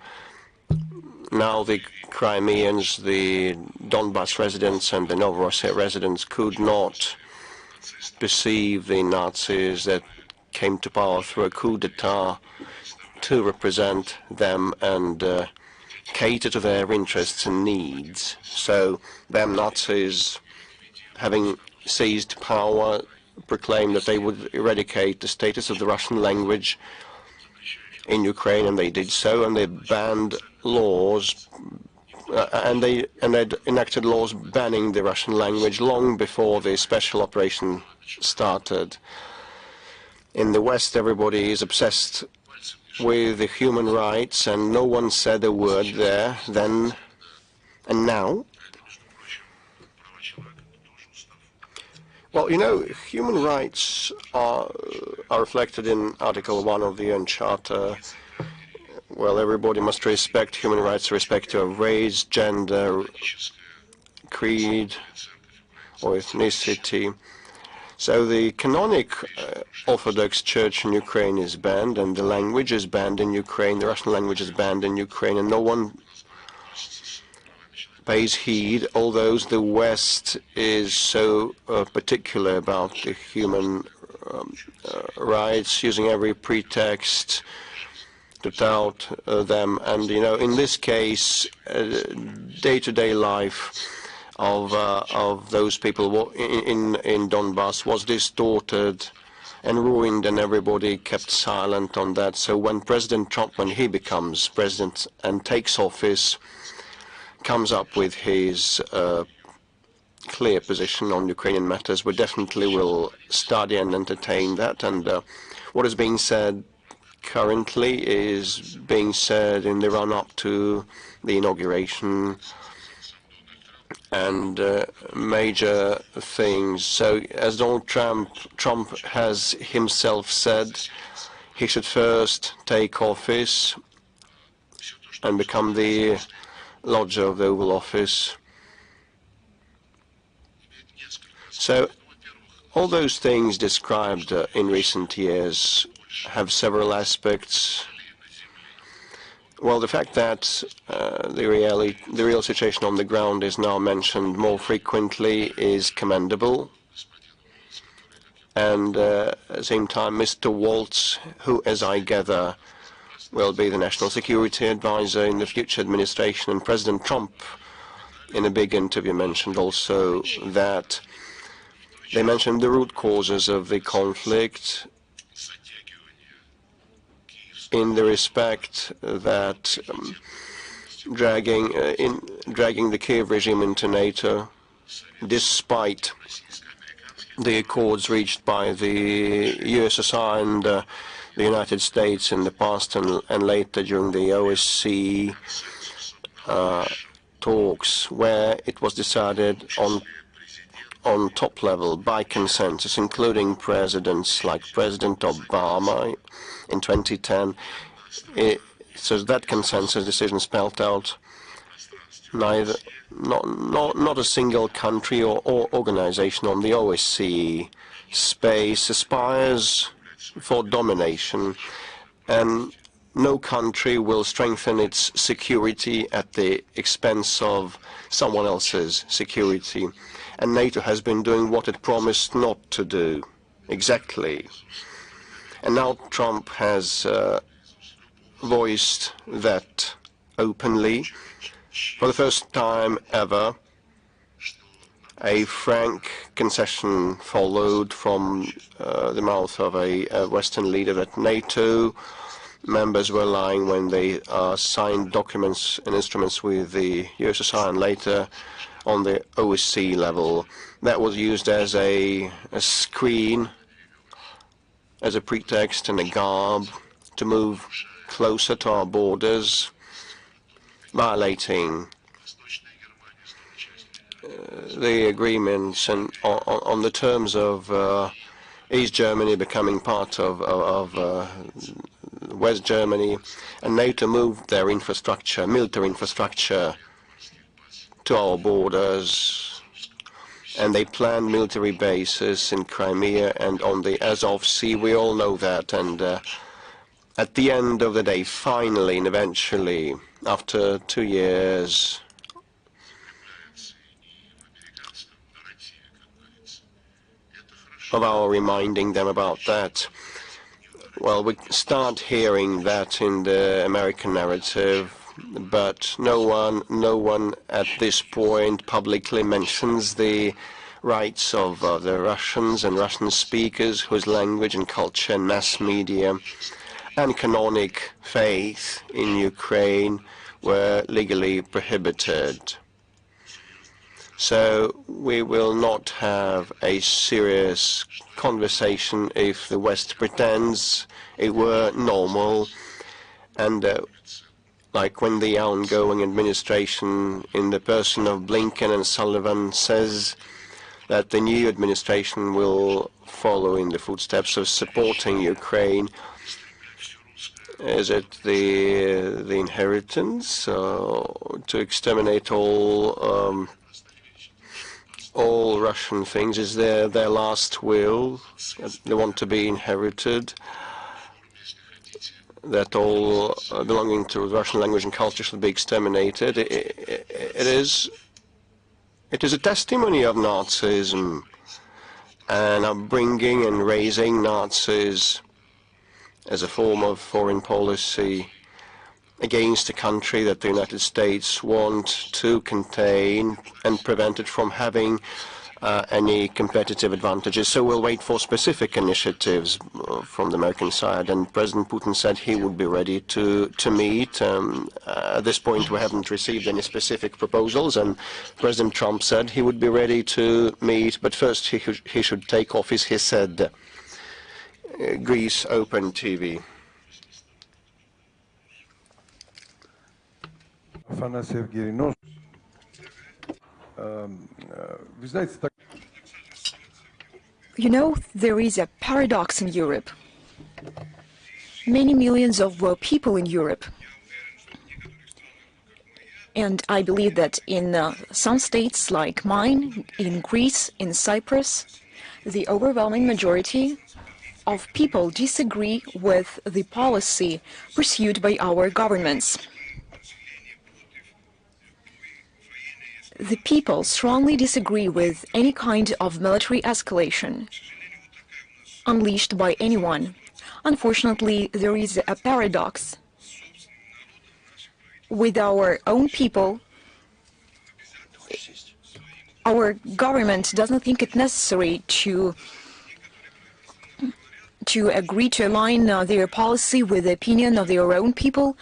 Now the Crimeans, the Donbass residents and the Novorossiya residents could not perceive the Nazis that came to power through a coup d'etat to represent them and cater to their interests and needs. So them Nazis, having seized power, proclaimed that they would eradicate the status of the Russian language in Ukraine, and they did so, and they banned laws, and they enacted laws banning the Russian language long before the special operation started. In the West, everybody is obsessed with the human rights, and no one said a word there then and now. Well, you know, human rights are reflected in Article 1 of the UN Charter. Well, everybody must respect human rights, respect to race, gender, creed, or ethnicity. So the canonic Orthodox Church in Ukraine is banned, and the language is banned in Ukraine, the Russian language is banned in Ukraine, and no one pays heed, although the West is so particular about the human rights, using every pretext to tout them. And, you know, in this case, day-to-day life of those people in Donbass was distorted and ruined, and everybody kept silent on that. So when President Trump, when he becomes president and takes office, comes up with his clear position on Ukrainian matters, we definitely will study and entertain that. And what is being said currently is being said in the run-up to the inauguration and major things. So as Donald Trump has himself said, he should first take office and become the lodger of the Oval Office. So all those things described in recent years have several aspects. Well, the fact that the real situation on the ground is now mentioned more frequently is commendable. And at the same time, Mr. Waltz, who, as I gather, will be the national security advisor in the future administration, and President Trump, in a big interview, mentioned also that they mentioned the root causes of the conflict in the respect that dragging the Kiev regime into NATO, despite the accords reached by the USSR and the United States in the past and later during the OSCE talks, where it was decided on top level by consensus, including presidents like President Obama in 2010. So that consensus decision spelled out not a single country or organization on the OSCE space aspires for domination, and no country will strengthen its security at the expense of someone else's security. And NATO has been doing what it promised not to do, exactly. And now Trump has voiced that openly. For the first time ever, a frank concession followed from the mouth of a Western leader that NATO members were lying when they signed documents and instruments with the USSR and later on the OSCE level. That was used as a screen, as a pretext and a garb to move closer to our borders, violating the agreements and on the terms of East Germany becoming part of West Germany, and NATO moved their infrastructure, military infrastructure, to our borders, and they planned military bases in Crimea and on the Azov Sea. We all know that, and at the end of the day, finally and eventually, after 2 years, of our reminding them about that, well, we start hearing that in the American narrative, but no one at this point publicly mentions the rights of the Russians and Russian speakers whose language and culture and mass media and canonic faith in Ukraine were legally prohibited. So we will not have a serious conversation if the West pretends it were normal, and like when the ongoing administration in the person of Blinken and Sullivan says that the new administration will follow in the footsteps of supporting Ukraine. Is it the inheritance to exterminate all Russian things? Is their last will? They want to be inherited, that all belonging to Russian language and culture should be exterminated. It is a testimony of Nazism and upbringing and raising Nazis as a form of foreign policy against a country that the United States want to contain and prevent it from having any competitive advantages. So we'll wait for specific initiatives from the American side. And President Putin said he would be ready to meet. At this point, we haven't received any specific proposals. And President Trump said he would be ready to meet, but first he should take office, he said. Greece Open TV. You know, there is a paradox in Europe. Many millions of people in Europe. And I believe that in some states like mine, in Greece, in Cyprus, the overwhelming majority of people disagree with the policy pursued by our governments. The people strongly disagree with any kind of military escalation unleashed by anyone. Unfortunately, there is a paradox. With our own people, our government does not think it necessary to agree to align their policy with the opinion of their own people.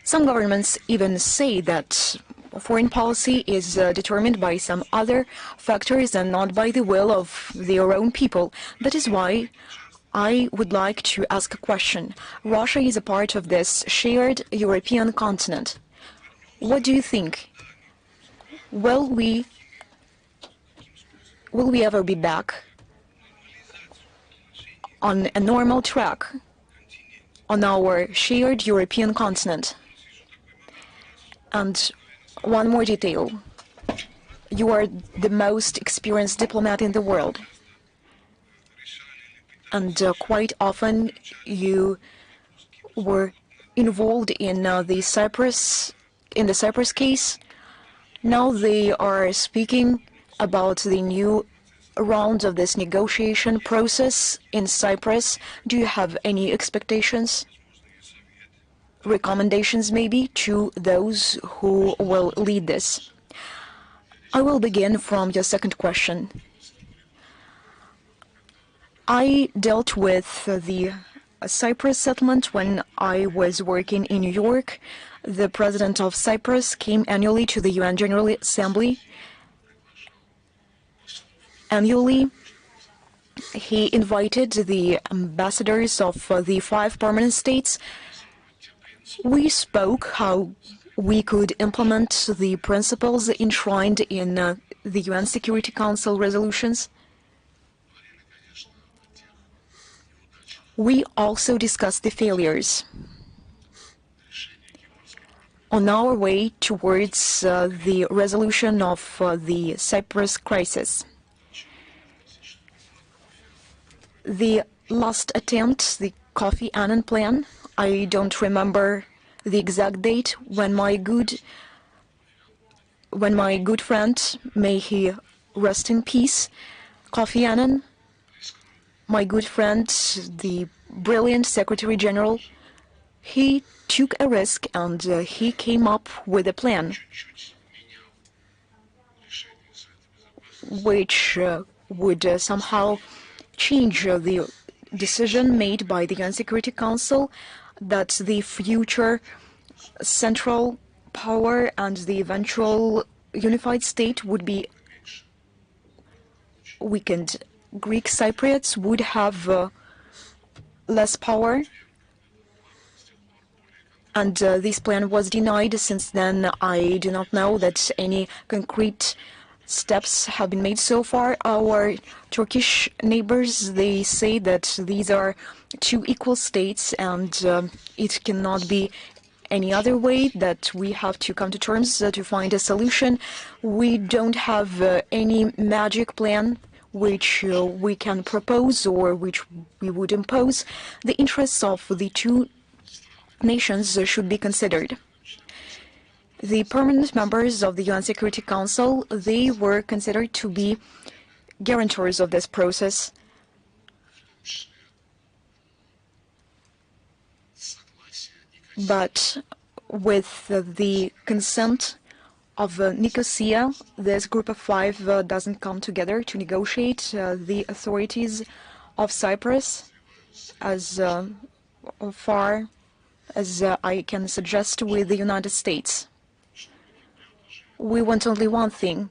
Some governments even say that foreign policy is determined by some other factors and not by the will of their own people. That is why I would like to ask a question. Russia is a part of this shared European continent. What do you think? Will we ever be back on a normal track on our shared European continent? And one more detail. You are the most experienced diplomat in the world. And quite often you were involved in the Cyprus case. Now they are speaking about the new round of this negotiation process in Cyprus. Do you have any expectations, recommendations maybe, to those who will lead this? I will begin from your second question. I dealt with the Cyprus settlement when I was working in New York. The president of Cyprus came annually to the UN General Assembly. Annually, he invited the ambassadors of the 5 permanent states. We spoke how we could implement the principles enshrined in the UN Security Council resolutions. We also discussed the failures on our way towards the resolution of the Cyprus crisis. The last attempt, the Kofi Annan plan, I don't remember the exact date, when my good friend, may he rest in peace, Kofi Annan, my good friend, the brilliant Secretary General, he took a risk and he came up with a plan which would somehow change the decision made by the UN Security Council that the future central power and the eventual unified state would be weakened. Greek Cypriots would have less power, and this plan was denied. Since then, I do not know that any concrete steps have been made so far. Our Turkish neighbors, they say that these are 2 equal states and it cannot be any other way, that we have to come to terms to find a solution. We don't have any magic plan which we can propose or which we would impose. The interests of the 2 nations should be considered. The permanent members of the UN Security Council, they were considered to be guarantors of this process. But with the consent of Nicosia, this group of 5 doesn't come together to negotiate. The authorities of Cyprus, as far as I can suggest, with the United States. We want only one thing.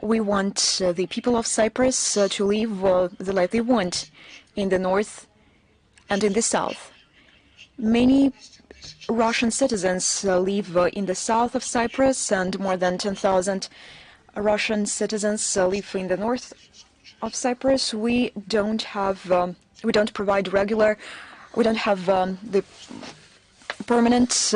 We want the people of Cyprus to live the life they want in the north and in the south. Many Russian citizens live in the south of Cyprus, and more than 10,000 Russian citizens live in the north of Cyprus. We don't have the permanent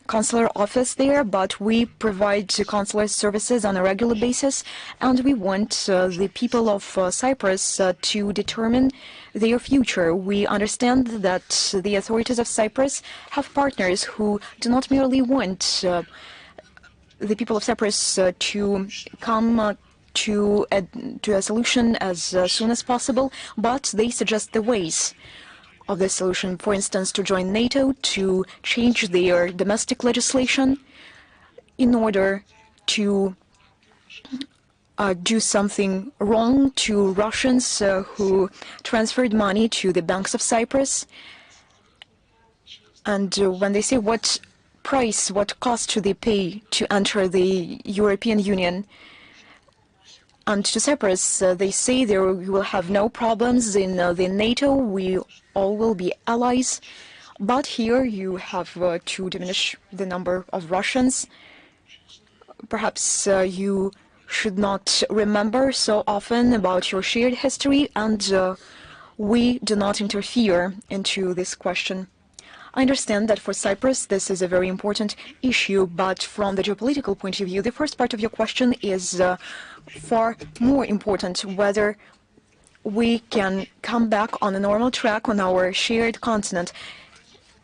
consular office there, but we provide consular services on a regular basis, and we want the people of Cyprus to determine their future. We understand that the authorities of Cyprus have partners who do not merely want the people of Cyprus to come to a solution as soon as possible, but they suggest the ways of this solution. For instance, to join NATO, to change their domestic legislation in order to do something wrong to Russians who transferred money to the banks of Cyprus. And when they say what price, what cost should they pay to enter the European Union, and to Cyprus, they say there we will have no problems in the NATO, we all will be allies. But here you have to diminish the number of Russians. Perhaps you should not remember so often about your shared history, and we do not interfere into this question. I understand that for Cyprus this is a very important issue, but from the geopolitical point of view, the first part of your question is far more important, whether we can come back on a normal track on our shared continent.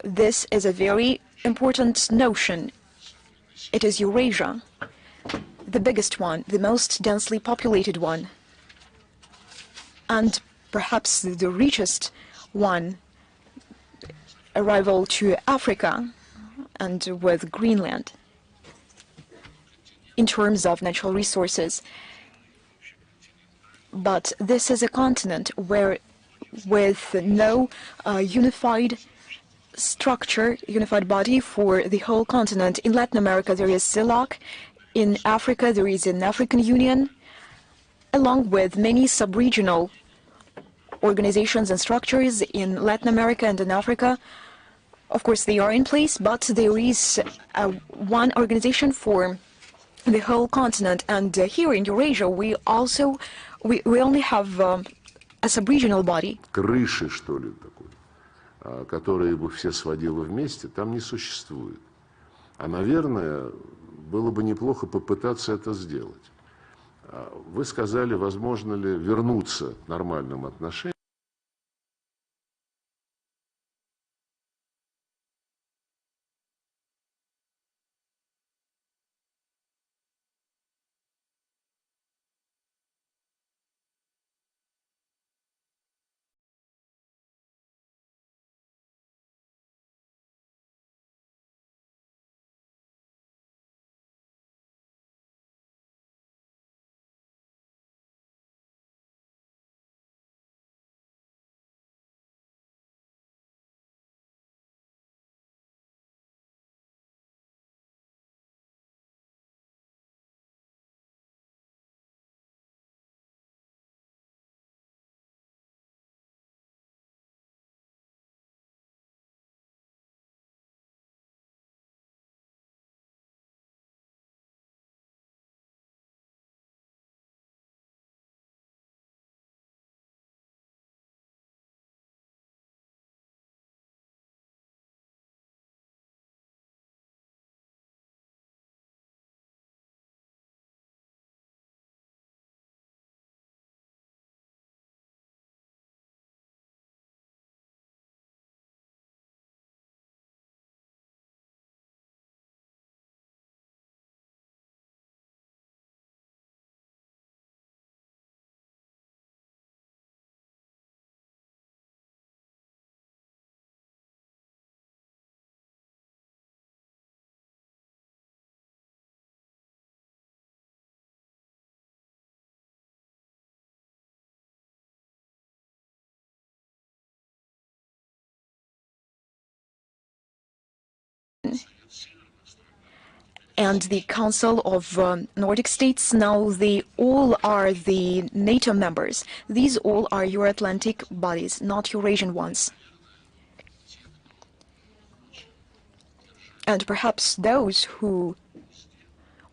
This is a very important notion. It is Eurasia, the biggest one, the most densely populated one, and perhaps the richest one, a rival to Africa and with Greenland in terms of natural resources. But this is a continent where, with no unified structure, unified body for the whole continent. In Latin America there is CELAC, in Africa there is an African Union, along with many sub-regional organizations and structures in Latin America and in Africa. Of course, they are in place, but there is one organization for the whole continent. And here in Eurasia, we only have a sub-regional body. Крыши, что ли, такой, которая бы все сводила вместе, там не существует. А, наверное, было бы неплохо попытаться это сделать. Вы сказали, возможно ли вернуться к нормальным отношениям. And the Council of Nordic States, now they all are the NATO members. These all are Euro-Atlantic bodies, not Eurasian ones. And perhaps those who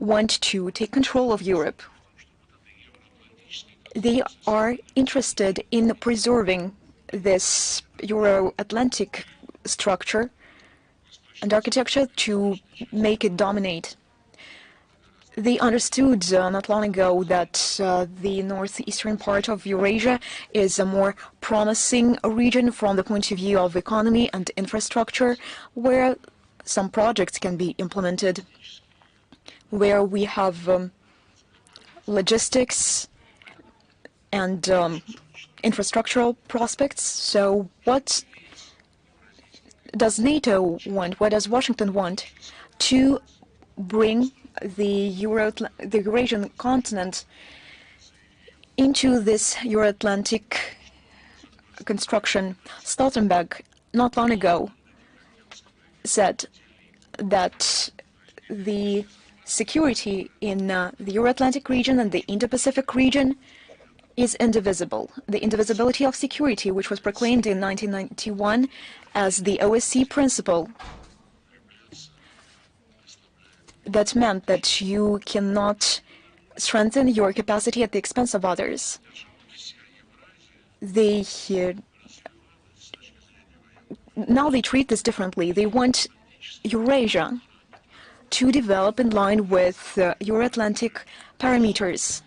want to take control of Europe, they are interested in preserving this Euro-Atlantic structure and architecture to make it dominate. They understood not long ago that the northeastern part of Eurasia is a more promising region from the point of view of economy and infrastructure, where some projects can be implemented. where we have logistics and infrastructural prospects. So what does NATO want? What does Washington want? To bring the Eurasian continent into this Euro-Atlantic construction. Stoltenberg, not long ago, said that the security in the Euro-Atlantic region and the Indo-Pacific region is indivisible. The indivisibility of security, which was proclaimed in 1991 as the OSCE principle, that meant that you cannot strengthen your capacity at the expense of others. Now they treat this differently. They want Eurasia to develop in line with Euro-Atlantic parameters.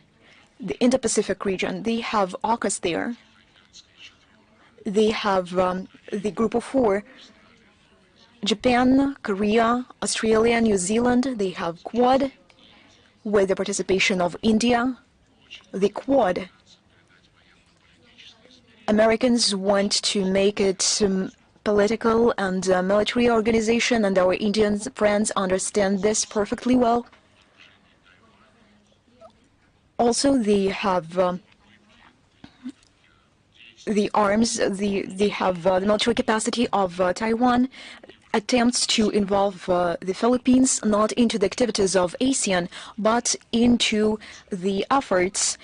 The Indo-Pacific region, they have AUKUS there. They have the Group of Four, Japan, Korea, Australia, New Zealand. They have Quad with the participation of India. The Quad, Americans want to make it political and military organization, and our Indian friends understand this perfectly well. Also, they have the arms, they have the military capacity of Taiwan. Attempts to involve the Philippines not into the activities of ASEAN, but into the efforts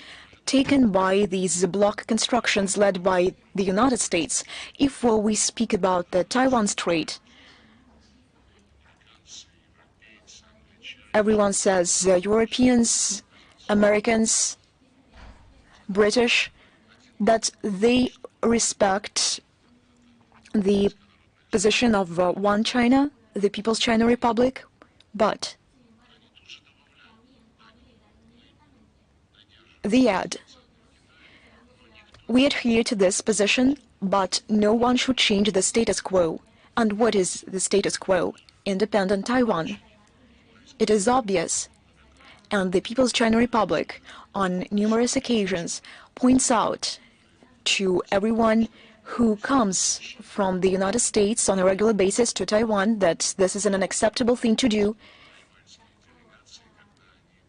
taken by these bloc constructions led by the United States. If we speak about the Taiwan Strait, everyone says Europeans, Americans, British, that they respect the position of one China, the People's China Republic, but they add, we adhere to this position, but no one should change the status quo. And what is the status quo? Independent Taiwan. It is obvious. And the People's China Republic, on numerous occasions, points out to everyone who comes from the United States on a regular basis to Taiwan that this is an unacceptable thing to do.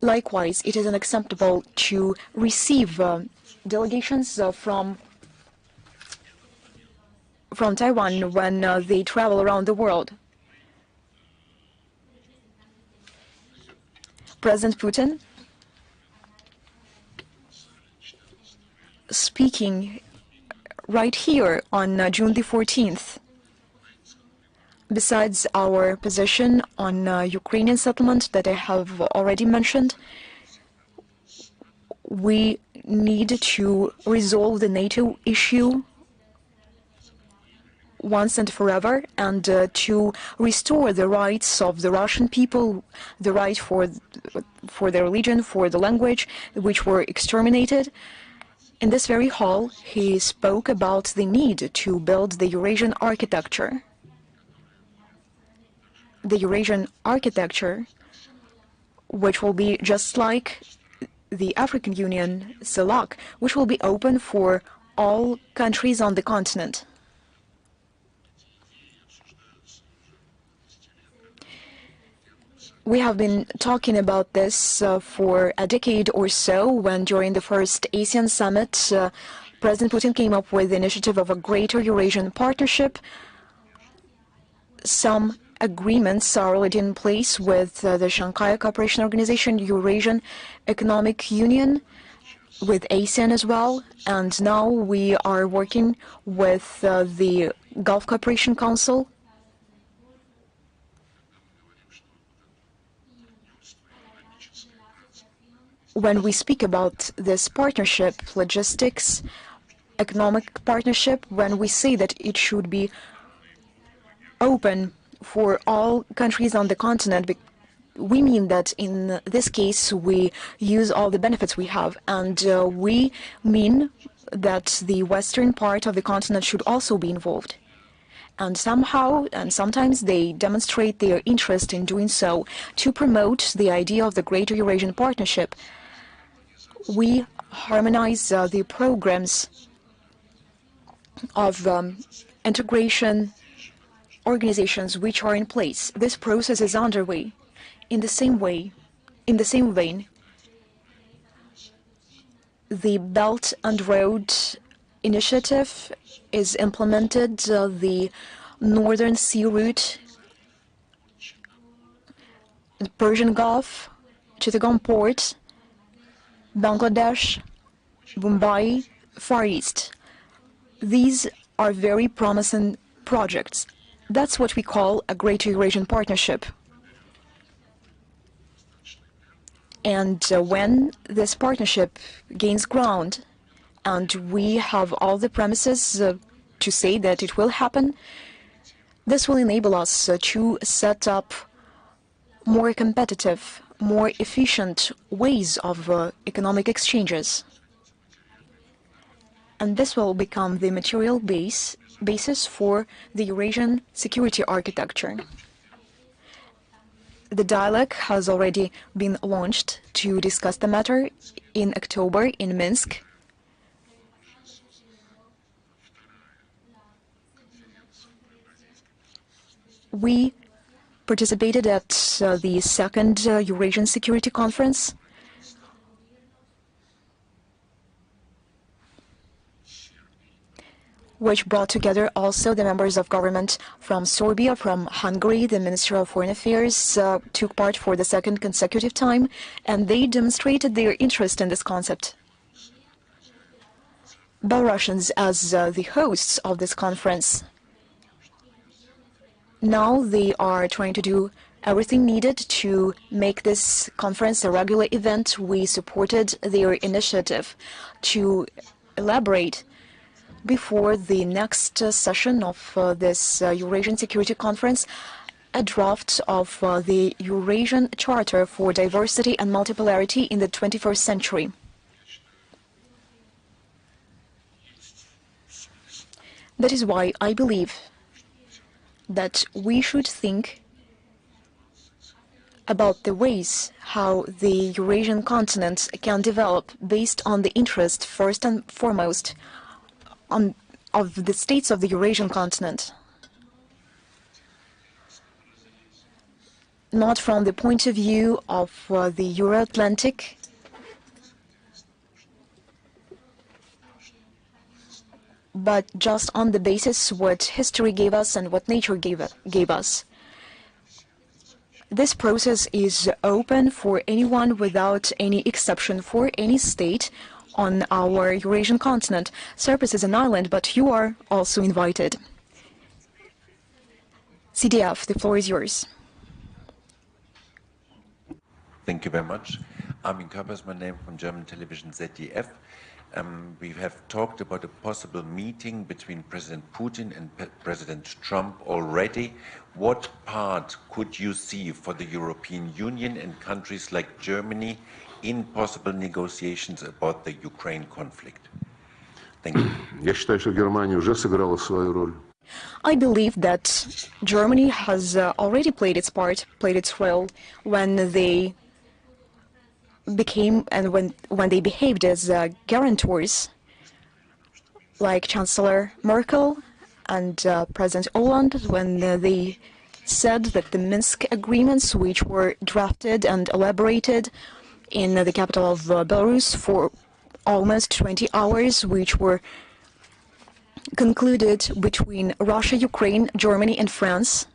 Likewise, it is unacceptable to receive delegations from Taiwan when they travel around the world. President Putin, speaking right here on June the 14th, besides our position on Ukrainian settlement that I have already mentioned, we need to resolve the NATO issue once and forever, and to restore the rights of the Russian people, the right for their religion, for the language, which were exterminated. In this very hall, he spoke about the need to build the Eurasian architecture. The Eurasian architecture, which will be just like the African Union, CELAC, which will be open for all countries on the continent. We have been talking about this for a decade or so, when during the first ASEAN summit, President Putin came up with the initiative of a greater Eurasian partnership. Some agreements are already in place with the Shanghai Cooperation Organization, Eurasian Economic Union, with ASEAN as well, and now we are working with the Gulf Cooperation Council. When we speak about this partnership, logistics, economic partnership, when we say that it should be open for all countries on the continent, we mean that in this case we use all the benefits we have, and we mean that the western part of the continent should also be involved. and somehow and sometimes they demonstrate their interest in doing so to promote the idea of the Greater Eurasian Partnership. We harmonize the programs of integration organizations which are in place. This process is underway. In the same vein, the Belt and Road Initiative is implemented. The Northern Sea Route, the Persian Gulf, Chittagong Port, Bangladesh, Mumbai, Far East. These are very promising projects. That's what we call a Greater Eurasian Partnership. And when this partnership gains ground, and we have all the premises to say that it will happen, this will enable us to set up more competitive, more efficient ways of economic exchanges. And this will become the material basis for the Eurasian security architecture. The dialogue has already been launched to discuss the matter in October in Minsk. We participated at the second Eurasian Security Conference. Which brought together also the members of government from Serbia, from Hungary. The Minister of Foreign Affairs took part for the second consecutive time, and they demonstrated their interest in this concept. Belarusians, as the hosts of this conference, now they are trying to do everything needed to make this conference a regular event. We supported their initiative to elaborate before the next session of this Eurasian Security Conference a draft of the Eurasian Charter for Diversity and Multipolarity in the 21st century. That is why I believe that we should think about the ways how the Eurasian continent can develop based on the interest, first and foremost, of the states of the Eurasian continent, not from the point of view of the Euro-Atlantic, but just on the basis what history gave us and what nature gave us. This process is open for anyone without any exception, for any state on our Eurasian continent. Cyprus is an island, but you are also invited. CDF, the floor is yours. Thank you very much. Armin Körper is my name, from German television ZDF. We have talked about a possible meeting between President Putin and President Trump already. What part could you see for the European Union and countries like Germany in possible negotiations about the Ukraine conflict? Thank you. Я считаю, что Германия уже сыграла свою роль. I believe that Germany has already played its part, played its role when they became and when they behaved as guarantors, like Chancellor Merkel and President Hollande, when they said that the Minsk agreements, which were drafted and elaborated in the capital of Belarus for almost 20 hours, which were concluded between Russia, Ukraine, Germany, and France.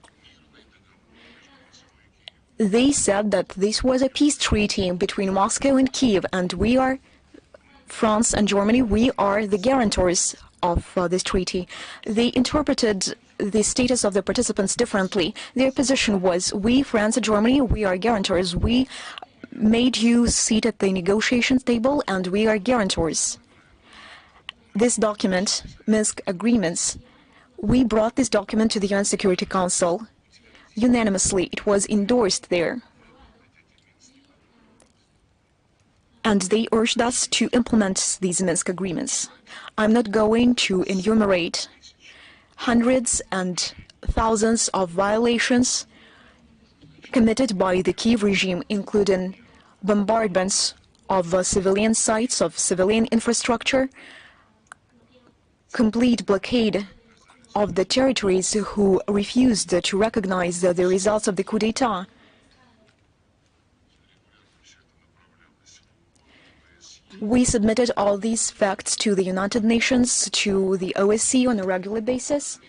They said that this was a peace treaty between Moscow and Kiev, and we are, France and Germany, we are the guarantors of this treaty. They interpreted the status of the participants differently. Their position was, we, France and Germany, we are guarantors. We made you sit at the negotiation table, and we are guarantors. This document, Minsk Agreements, we brought this document to the UN Security Council. Unanimously, it was endorsed there. And they urged us to implement these Minsk Agreements. I'm not going to enumerate hundreds and thousands of violations committed by the Kiev regime, including bombardments of civilian sites, of civilian infrastructure, complete blockade of the territories who refused to recognize the results of the coup d'etat. We submitted all these facts to the United Nations, to the OSCE on a regular basis,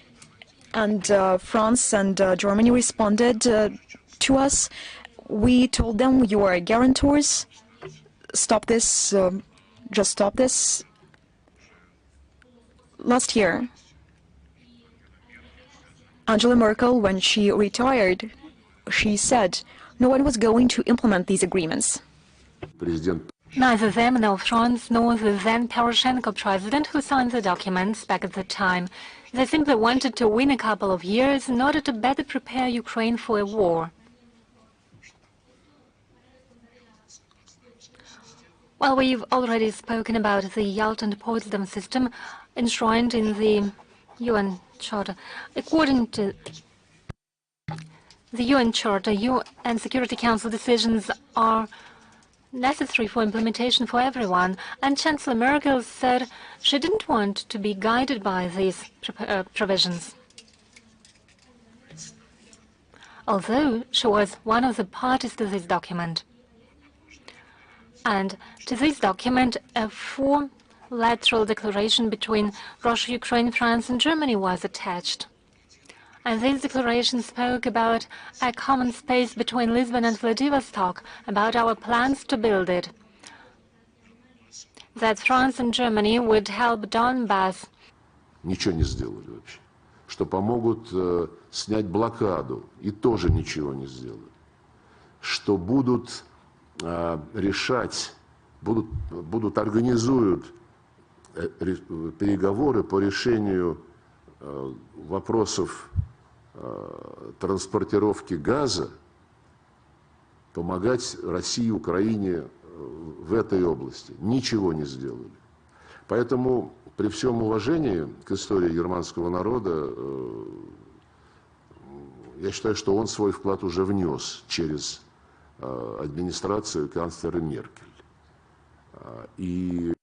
and France and Germany responded to us. We told them, you are guarantors, stop this, just stop this. Last year, Angela Merkel, when she retired, she said no one was going to implement these agreements. Neither them nor France nor the then Poroshenko president who signed the documents back at the time. They simply wanted to win a couple of years in order to better prepare Ukraine for a war. Well, we've already spoken about the Yalta and Potsdam system enshrined in the UN Charter. According to the UN Charter, UN Security Council decisions are necessary for implementation for everyone, and Chancellor Merkel said she didn't want to be guided by these provisions. Although she was one of the parties to this document. And to this document, a four-lateral declaration between Russia, Ukraine, France and Germany was attached. And this declaration spoke about a common space between Lisbon and Vladivostok, about our plans to build it, that France and Germany would help Donbass. Ничего не сделали вообще. Что помогут снять блокаду, и тоже ничего не сделали. Что будут решать, организуют переговоры по решению вопросов транспортировки газа, помогать России и Украине в этой области. Ничего не сделали. Поэтому при всем уважении к истории германского народа, я считаю, что он свой вклад уже внес через администрацию канцлера Меркель. И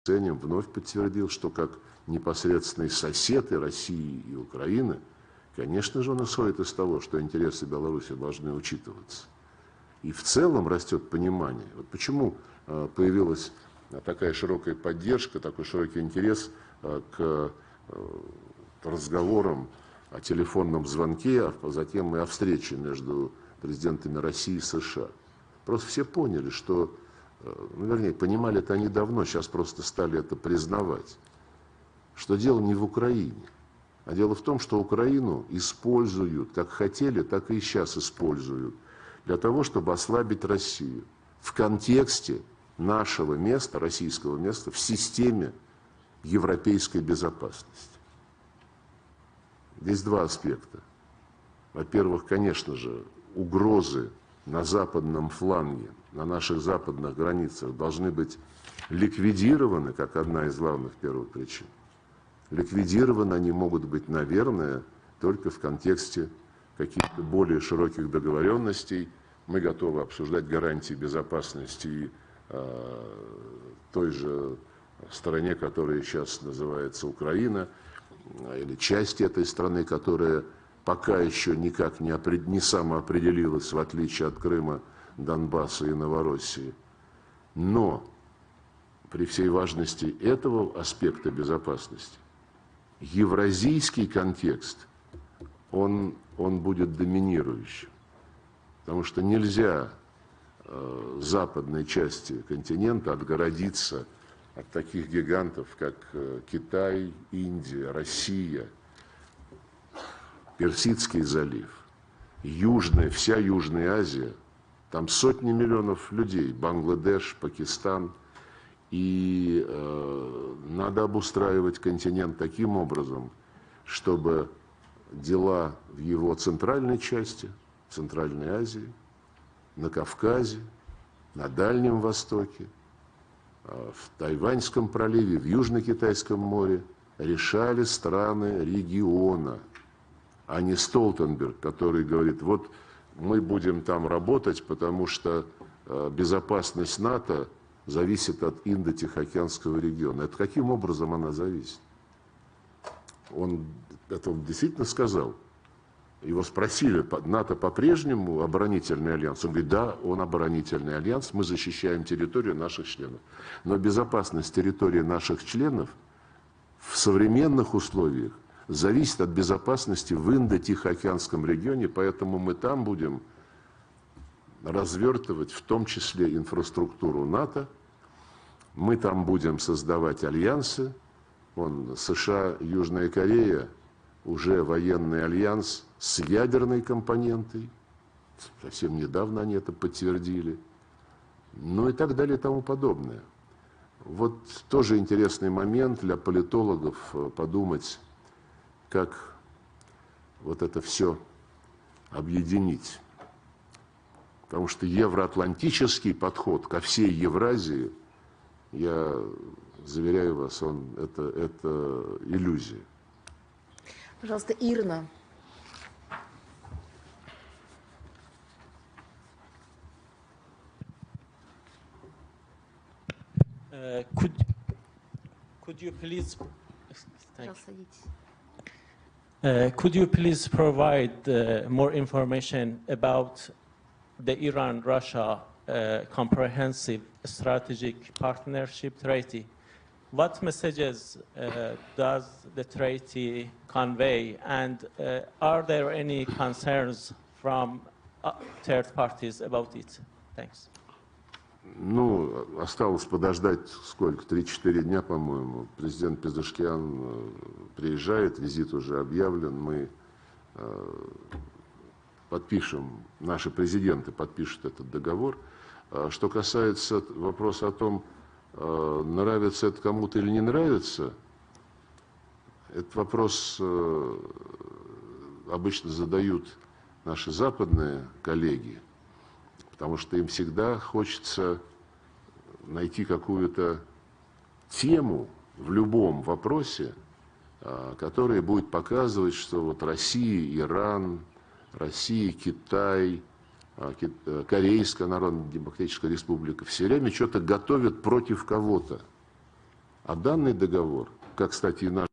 вновь подтвердил, что как непосредственные соседи России и Украины, конечно же, он исходит из того, что интересы Беларуси должны учитываться. И в целом растет понимание. Вот почему появилась такая широкая поддержка, такой широкий интерес к разговорам о телефонном звонке, а затем и о встрече между президентами России и США. Просто все поняли, что, ну, вернее, понимали это они давно, сейчас просто стали это признавать, что дело не в Украине, а дело в том, что Украину используют, как хотели, так и сейчас используют, для того, чтобы ослабить Россию в контексте нашего места, российского места, в системе европейской безопасности. Здесь два аспекта. Во-первых, конечно же, угрозы на западном фланге, на наших западных границах должны быть ликвидированы, как одна из главных первых причин. Ликвидированы они могут быть, наверное, только в контексте каких-то более широких договоренностей. Мы готовы обсуждать гарантии безопасности той же стране, которая сейчас называется Украина, или части этой страны, которая пока еще никак не самоопределилась, в отличие от Крыма, Донбасса и Новороссии. Но при всей важности этого аспекта безопасности, евразийский контекст, он будет доминирующим. Потому что нельзя западной части континента отгородиться от таких гигантов, как Китай, Индия, Россия, Персидский залив, вся Южная Азия. Там сотни миллионов людей, Бангладеш, Пакистан. И надо обустраивать континент таким образом, чтобы дела в его центральной части, в Центральной Азии, на Кавказе, на Дальнем Востоке, в Тайваньском проливе, в Южно-Китайском море решали страны региона, а не Столтенберг, который говорит, вот мы будем там работать, потому что безопасность НАТО зависит от Индо-Тихоокеанского региона. Это каким образом она зависит? Он действительно сказал. Его спросили, НАТО по-прежнему оборонительный альянс? Он говорит, да, он оборонительный альянс, мы защищаем территорию наших членов. Но безопасность территории наших членов в современных условиях зависит от безопасности в Индо-Тихоокеанском регионе, поэтому мы там будем развертывать в том числе инфраструктуру НАТО, мы там будем создавать альянсы, США, Южная Корея, уже военный альянс с ядерной компонентой, совсем недавно они это подтвердили, ну и так далее и тому подобное. Вот тоже интересный момент для политологов подумать, как вот это все объединить. Потому что евроатлантический подход ко всей Евразии, я заверяю вас, это иллюзия. Пожалуйста, Ирна. Could you please provide more information about the Iran-Russia comprehensive strategic partnership treaty? What messages does the treaty convey, and are there any concerns from third parties about it? Thanks. Ну, осталось подождать, сколько, 3-4 дня, по-моему. Президент Пезешкиан приезжает, визит уже объявлен. Мы подпишем, наши президенты подпишут этот договор. Что касается вопроса о том, нравится это кому-то или не нравится, этот вопрос обычно задают наши западные коллеги, потому что им всегда хочется найти какую-то тему в любом вопросе, которая будет показывать, что вот Россия, Иран, Россия, Китай, Корейская Народно-Демократическая Республика все время что-то готовят против кого-то. А данный договор, как, кстати, и наш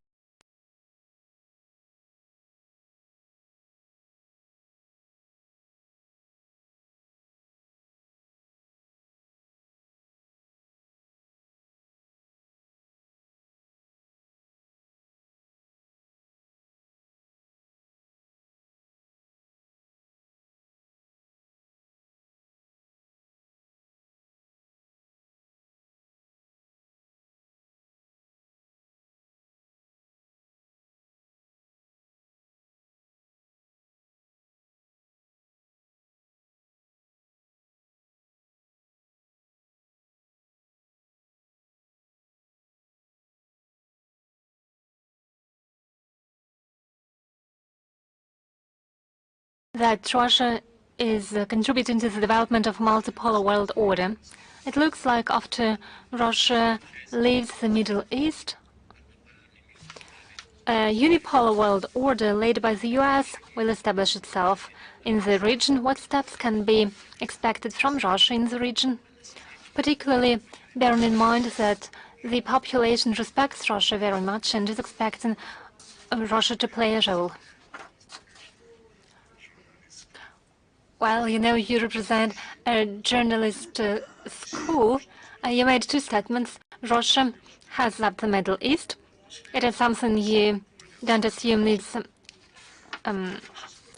that Russia is contributing to the development of multipolar world order. It looks like after Russia leaves the Middle East, a unipolar world order led by the US will establish itself in the region. What steps can be expected from Russia in the region? Particularly bearing in mind that the population respects Russia very much and is expecting Russia to play a role. Well, you know, you represent a journalist school. You made two statements. Russia has left the Middle East. It is something you don't assume needs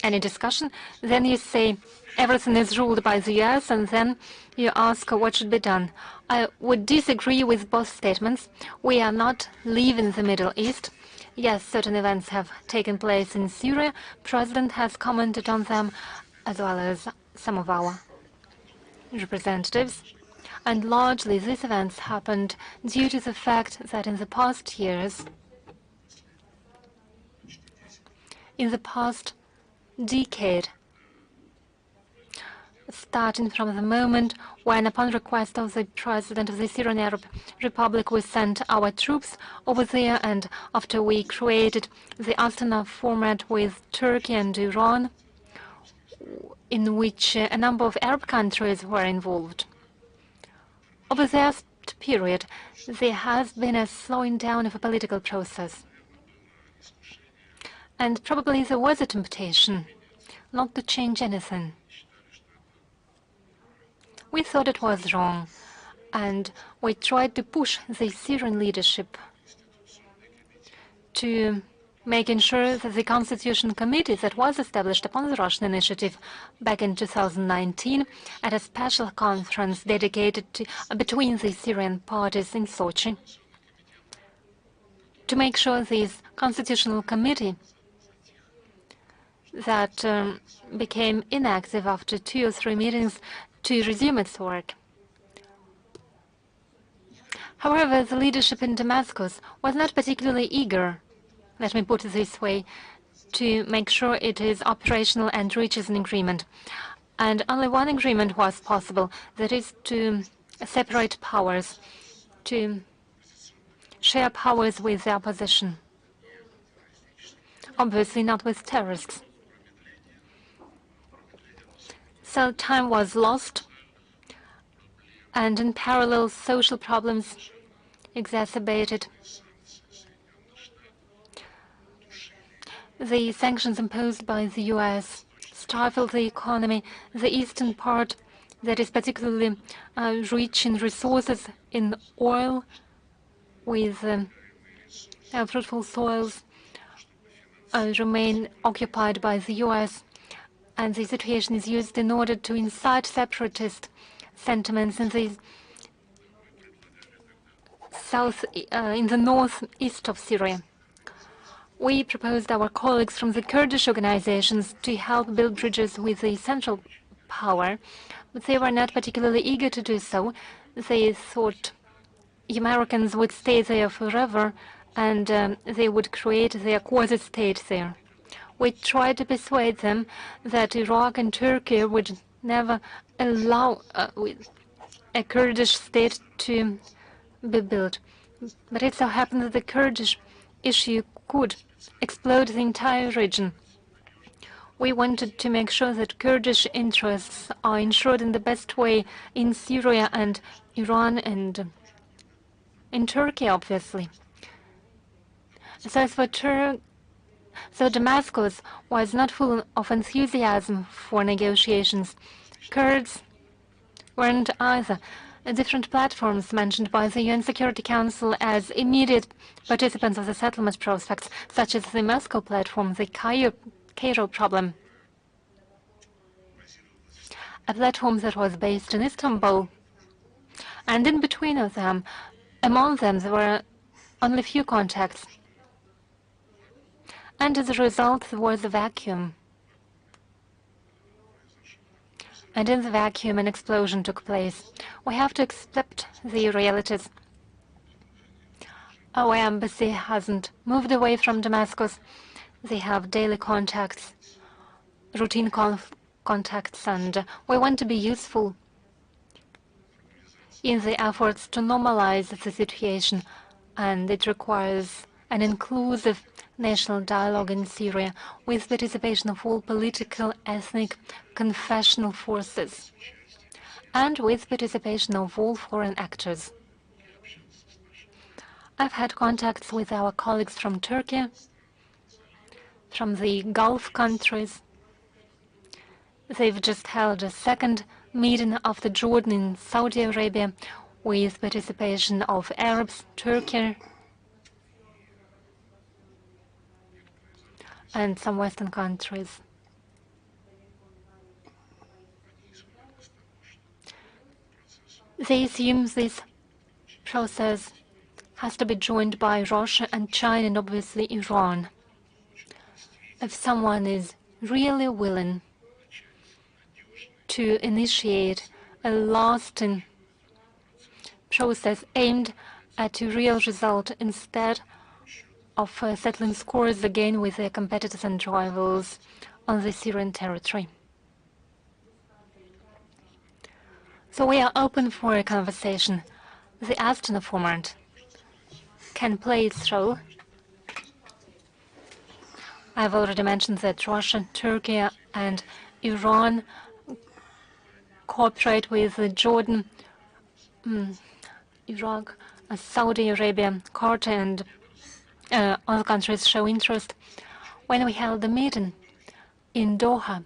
any discussion. Then you say everything is ruled by the US, and then you ask what should be done. I would disagree with both statements. We are not leaving the Middle East. Yes, certain events have taken place in Syria. President has commented on them, as well as some of our representatives. And largely these events happened due to the fact that in the past years, in the past decade, starting from the moment when, upon request of the president of the Syrian Arab Republic, we sent our troops over there, and after we created the Astana format with Turkey and Iran, in which a number of Arab countries were involved. Over that period, there has been a slowing down of a political process. And probably there was a temptation not to change anything. We thought it was wrong, and we tried to push the Syrian leadership to making sure that the Constitution Committee that was established upon the Russian initiative back in 2019 at a special conference dedicated to, between the Syrian parties in Sochi, to make sure this Constitutional Committee that became inactive after 2 or 3 meetings to resume its work. However, the leadership in Damascus was not particularly eager, let me put it this way, to make sure it is operational and reaches an agreement. And only one agreement was possible, that is to separate powers, to share powers with the opposition. Obviously not with terrorists. So time was lost, and in parallel social problems exacerbated. The sanctions imposed by the US stifled the economy. The eastern part, that is particularly rich in resources in oil, with fruitful soils, remain occupied by the US, and the situation is used in order to incite separatist sentiments in the northeast of Syria. We proposed our colleagues from the Kurdish organizations to help build bridges with the central power, but they were not particularly eager to do so. They thought Americans would stay there forever, and they would create their quasi-state there. We tried to persuade them that Iraq and Turkey would never allow a Kurdish state to be built. But it so happened that the Kurdish issue could explode the entire region. We wanted to make sure that Kurdish interests are ensured in the best way in Syria and Iran and in Turkey, obviously. So Damascus was not full of enthusiasm for negotiations. Kurds weren't either. Different platforms mentioned by the UN Security Council as immediate participants of the settlement prospects, such as the Moscow platform, the Cairo problem, a platform that was based in Istanbul. And in between of them, among them, there were only few contacts. And as a result, there was a vacuum. And in the vacuum, an explosion took place. We have to accept the realities. Our embassy hasn't moved away from Damascus. They have daily contacts routine contacts, and we want to be useful in the efforts to normalize the situation, and it requires an inclusive national dialogue in Syria with participation of all political, ethnic, confessional forces, and with participation of all foreign actors. I've had contacts with our colleagues from Turkey, from the Gulf countries. They've just held a second meeting after Jordan in Saudi Arabia with participation of Arabs, Turkey, and some Western countries. They assume this process has to be joined by Russia and China and obviously Iran. If someone is really willing to initiate a lasting process aimed at a real result instead of settling scores again with their competitors and rivals on the Syrian territory. So we are open for a conversation. The Astana format can play its role. I've already mentioned that Russia, Turkey, and Iran cooperate with Jordan, Iraq, Saudi Arabia, Qatar, and other countries show interest. When we held the meeting in Doha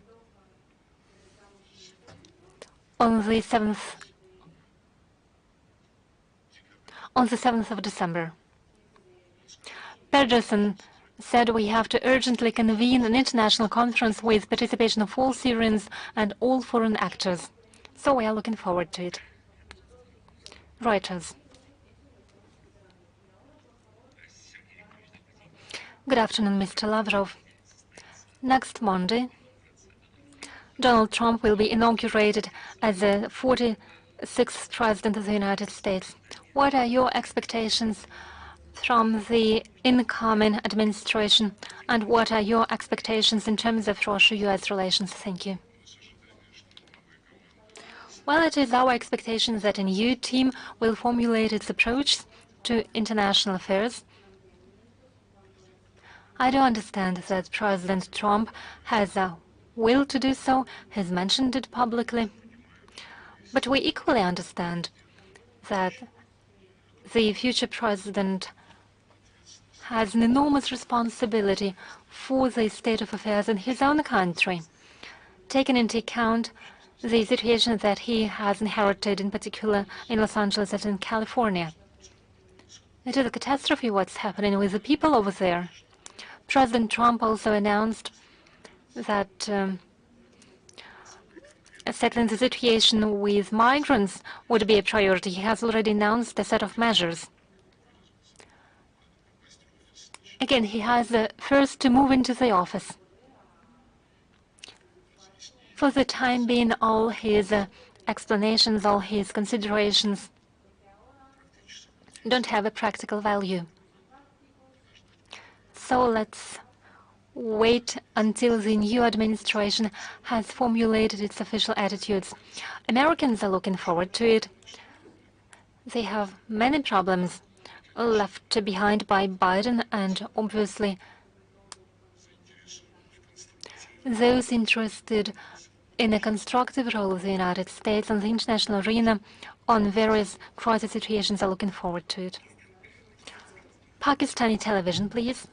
on the 7th of December, Pedersen said we have to urgently convene an international conference with participation of all Syrians and all foreign actors. So we are looking forward to it. Reuters. Good afternoon, Mr. Lavrov. Next Monday, Donald Trump will be inaugurated as the 46th President of the United States. What are your expectations from the incoming administration, and what are your expectations in terms of Russia-US relations? Thank you. Well, it is our expectation that a new team will formulate its approach to international affairs. I do understand that President Trump has a will to do so, has mentioned it publicly. But we equally understand that the future president has an enormous responsibility for the state of affairs in his own country, taking into account the situation that he has inherited, in particular in Los Angeles and in California. It is a catastrophe what's happening with the people over there. President Trump also announced that settling the situation with migrants would be a priority. He has already announced a set of measures. Again, he has first to move into the office. For the time being, all his explanations, all his considerations don't have a practical value. So let's wait until the new administration has formulated its official attitudes. Americans are looking forward to it. They have many problems left behind by Biden, and obviously those interested in a constructive role of the United States on the international arena on various crisis situations are looking forward to it. Pakistani television, please.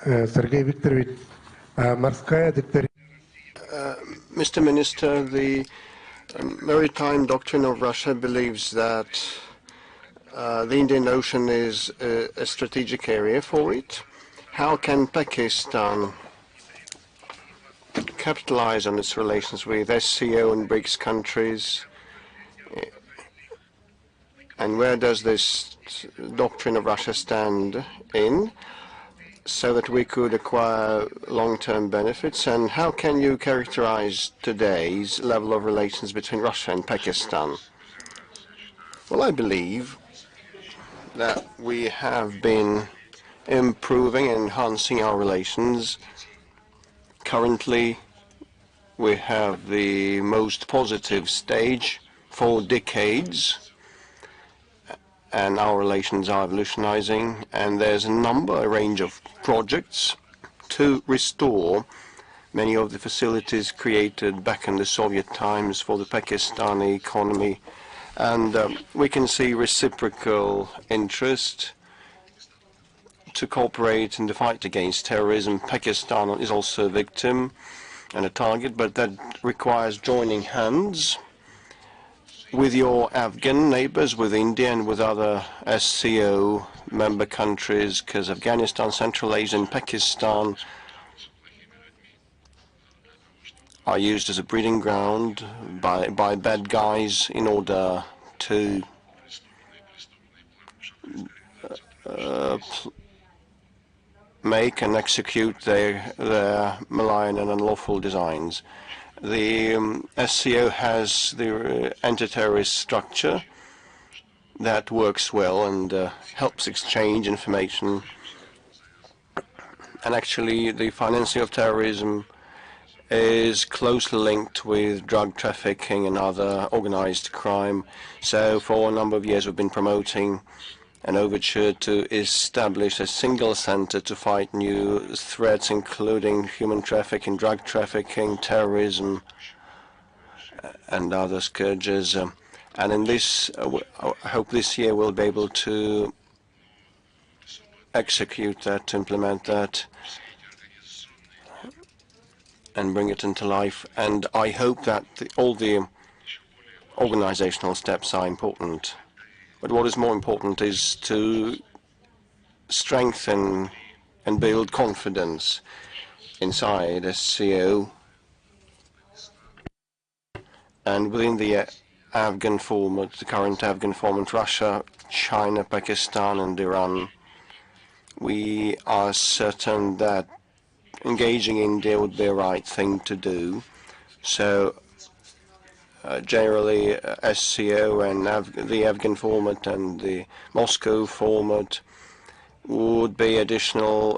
Sergei Viktorovich, Morskaya Doctrine. Mr. Minister, the maritime doctrine of Russia believes that the Indian Ocean is a strategic area for it. How can Pakistan capitalize on its relations with SCO and BRICS countries? And where does this doctrine of Russia stand in? so that we could acquire long-term benefits? And how can you characterize today's level of relations between Russia and Pakistan? Well, I believe that we have been improving and enhancing our relations. Currently, we have the most positive stage for decades, and our relations are evolutionizing, and there's a range of projects to restore many of the facilities created back in the Soviet times for the Pakistani economy. And we can see reciprocal interest to cooperate in the fight against terrorism. Pakistan is also a victim and a target, but that requires joining hands with your Afghan neighbors, with India and with other SCO member countries, because Afghanistan, Central Asia and Pakistan are used as a breeding ground by bad guys in order to make and execute their malign and unlawful designs. The SCO has the anti-terrorist structure that works well and helps exchange information. And actually, the financing of terrorism is closely linked with drug trafficking and other organized crime. So for a number of years, we've been promoting an overture to establish a single center to fight new threats, including human trafficking, drug trafficking, terrorism, and other scourges. And in this, I hope this year we'll be able to execute that, to implement that, and bring it into life. And I hope that all the organizational steps are important. But what is more important is to strengthen and build confidence inside SCO and within the Afghan format, the current Afghan format, Russia, China, Pakistan and Iran. We are certain that engaging India would be a right thing to do. So generally SCO and the Afghan format and the Moscow format would be additional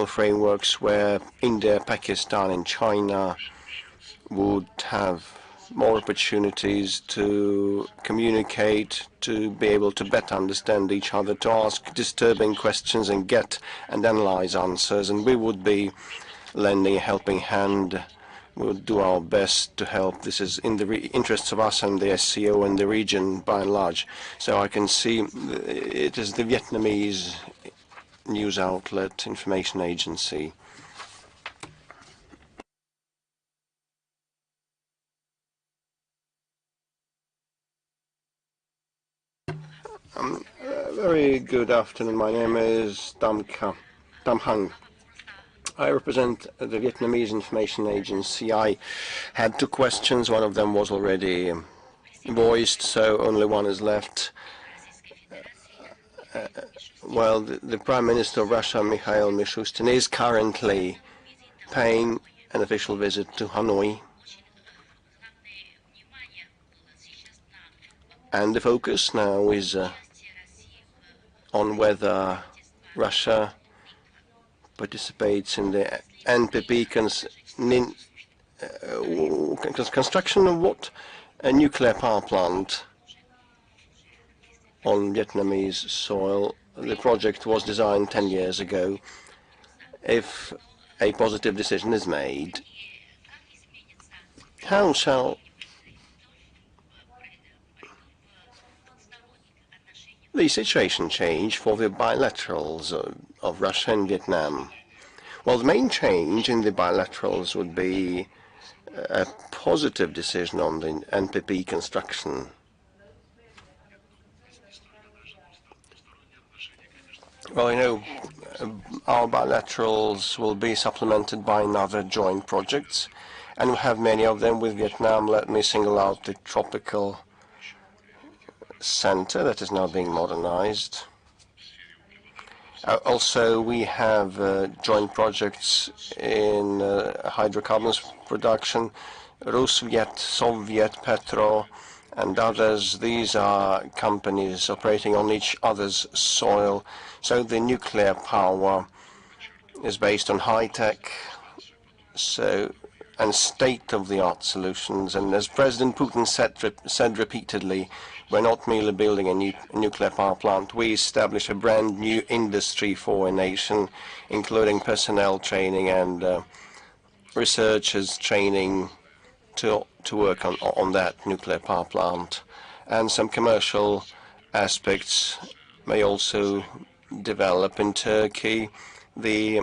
frameworks where India, Pakistan and China would have more opportunities to communicate, to be able to better understand each other, to ask disturbing questions and get and analyze answers. And we would be lending a helping hand. We would do our best to help. This is in the interests of us and the SCO and the region by and large. So I can see it is the Vietnamese news outlet, information agency. Very good afternoon. My name is Tam Hang. I represent the Vietnamese information agency. I had two questions. One of them was already voiced, so only one is left. Well, the Prime Minister of Russia, Mikhail Mishustin, is currently paying an official visit to Hanoi. And the focus now is on whether Russia participates in the NPP construction of what? A nuclear power plant on Vietnamese soil. The project was designed 10 years ago. If a positive decision is made, how shall the situation change for the bilaterals of Russia and Vietnam? Well, the main change in the bilaterals would be a positive decision on the NPP construction. Well, you know, our bilaterals will be supplemented by other joint projects, and we have many of them with Vietnam. Let me single out the tropical center that is now being modernized. Also, we have joint projects in hydrocarbons production, Rusviet, Soviet, Petro, and others. These are companies operating on each other's soil. So the nuclear power is based on high-tech and state-of-the-art solutions. And as President Putin said repeatedly, we're not merely building a nuclear power plant. We establish a brand new industry for a nation, including personnel training and researchers training to work on that nuclear power plant. And some commercial aspects may also develop in Turkey. The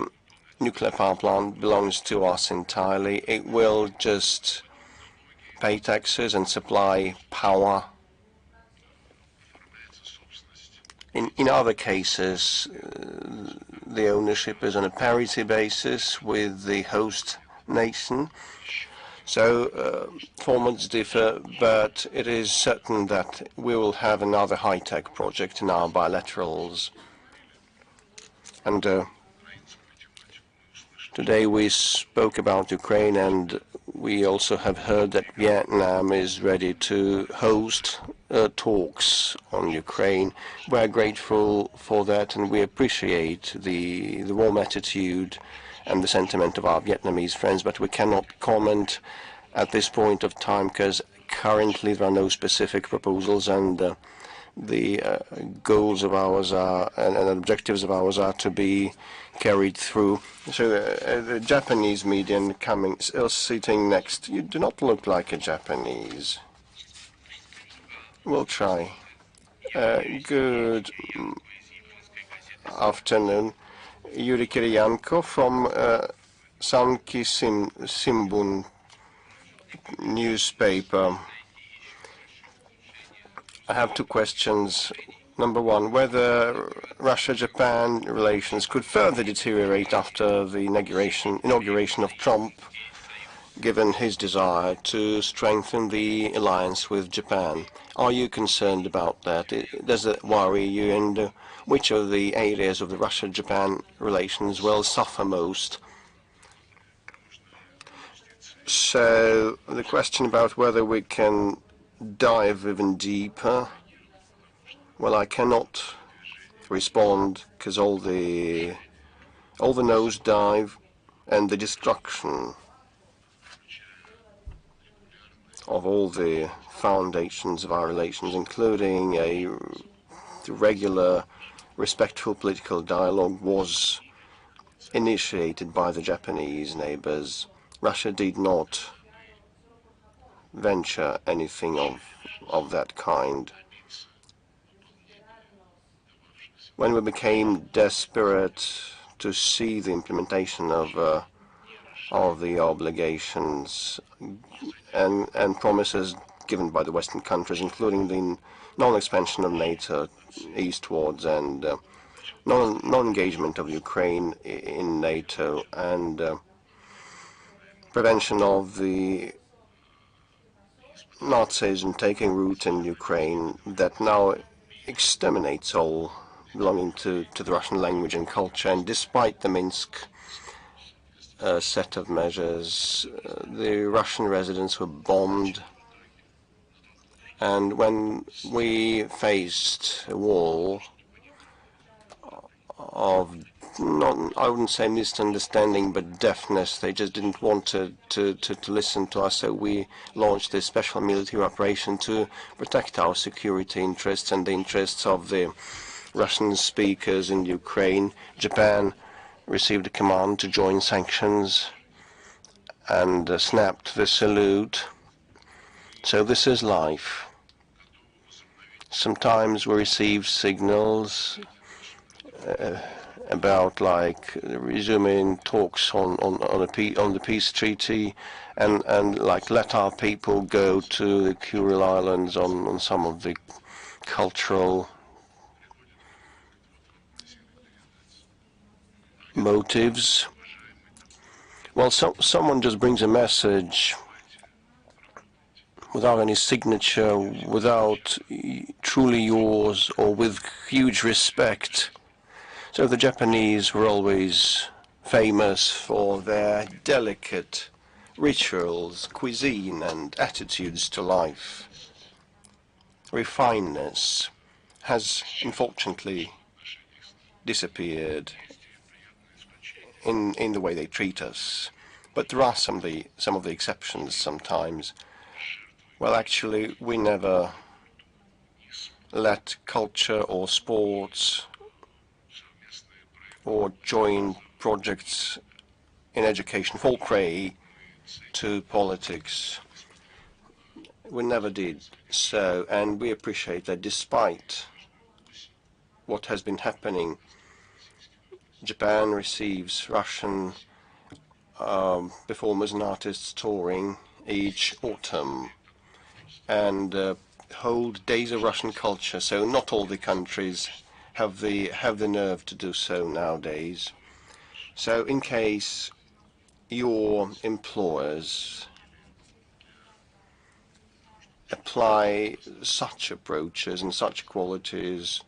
nuclear power plant belongs to us entirely. It will just pay taxes and supply power. In other cases, the ownership is on a parity basis with the host nation. So formats differ, but it is certain that we will have another high-tech project in our bilaterals. And today we spoke about Ukraine, and we also have heard that Vietnam is ready to host talks on Ukraine. We're grateful for that, and we appreciate the warm attitude and the sentiment of our Vietnamese friends, but we cannot comment at this point of time because currently there are no specific proposals, and the goals of ours are and objectives of ours are to be carried through. So the Japanese median sitting next. You do not look like a Japanese. We'll try. Good afternoon. Yuri Kiriyanko from Sanki Simbun newspaper. I have two questions. Number one, whether Russia-Japan relations could further deteriorate after the inauguration of Trump, given his desire to strengthen the alliance with Japan. Are you concerned about that? Does it worry you? And which of the areas of the Russia-Japan relations will suffer most? So the question about whether we can dive even deeper, well, I cannot respond because all the nosedive and the destruction of all the foundations of our relations, including a regular, respectful political dialogue, was initiated by the Japanese neighbors. Russia did not venture anything of that kind. When we became desperate to see the implementation of the obligations and promises given by the Western countries, including the non-expansion of NATO eastwards and non-engagement of Ukraine in NATO and prevention of the Nazism taking root in Ukraine that now exterminates all belonging to the Russian language and culture. And despite the Minsk set of measures, the Russian residents were bombed. And when we faced a wall of, I wouldn't say misunderstanding, but deafness, they just didn't want to listen to us, so we launched this special military operation to protect our security interests and the interests of the Russian speakers in Ukraine. Japan received a command to join sanctions and snapped the salute. So this is life. Sometimes we receive signals about like resuming talks on the peace treaty and like let our people go to the Kuril Islands on some of the cultural motives. Well, someone just brings a message without any signature, without truly yours, or with huge respect. So the Japanese were always famous for their delicate rituals, cuisine, and attitudes to life. Refinedness has unfortunately disappeared in the way they treat us. But there are some of the exceptions sometimes. Well, actually, we never let culture or sports or joint projects in education fall prey to politics. We never did so, and we appreciate that despite what has been happening, Japan receives Russian performers and artists touring each autumn and hold Days of Russian Culture. So not all the countries have the nerve to do so nowadays. So in case your employers apply such approaches and such qualities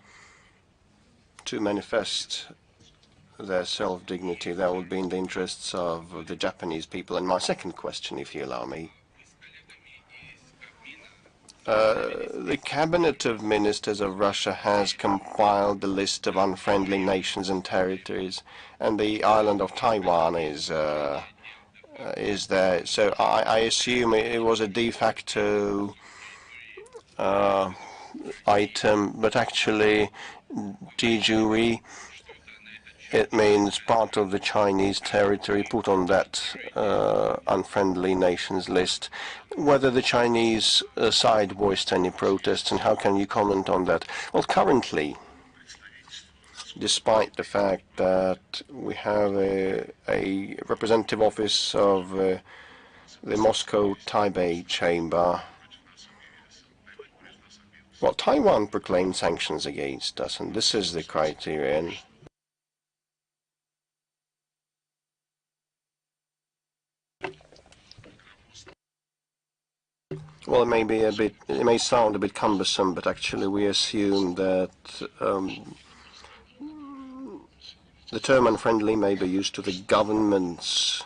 to manifest their self-dignity, that would be in the interests of the Japanese people. And my second question, if you allow me. The Cabinet of Ministers of Russia has compiled the list of unfriendly nations and territories, and the island of Taiwan is there. So I assume it was a de facto item, but actually, de jure, it means part of the Chinese territory put on that unfriendly nations list. Whether the Chinese side voiced any protests, and how can you comment on that? Well, currently, despite the fact that we have a representative office of the Moscow Taipei Chamber, well, Taiwan proclaimed sanctions against us, and this is the criterion. Well, it may sound a bit cumbersome, but actually we assume that the term unfriendly may be used to the governments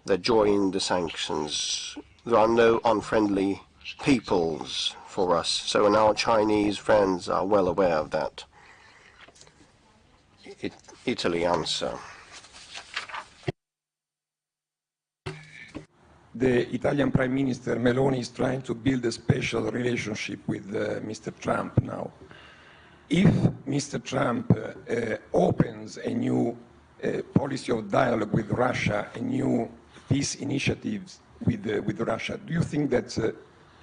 that join the sanctions. There are no unfriendly peoples for us, so and our Chinese friends are well aware of that. Italy answer. The Italian Prime Minister Meloni is trying to build a special relationship with Mr. Trump now. If Mr. Trump opens a new policy of dialogue with Russia, a new peace initiatives with Russia, do you think that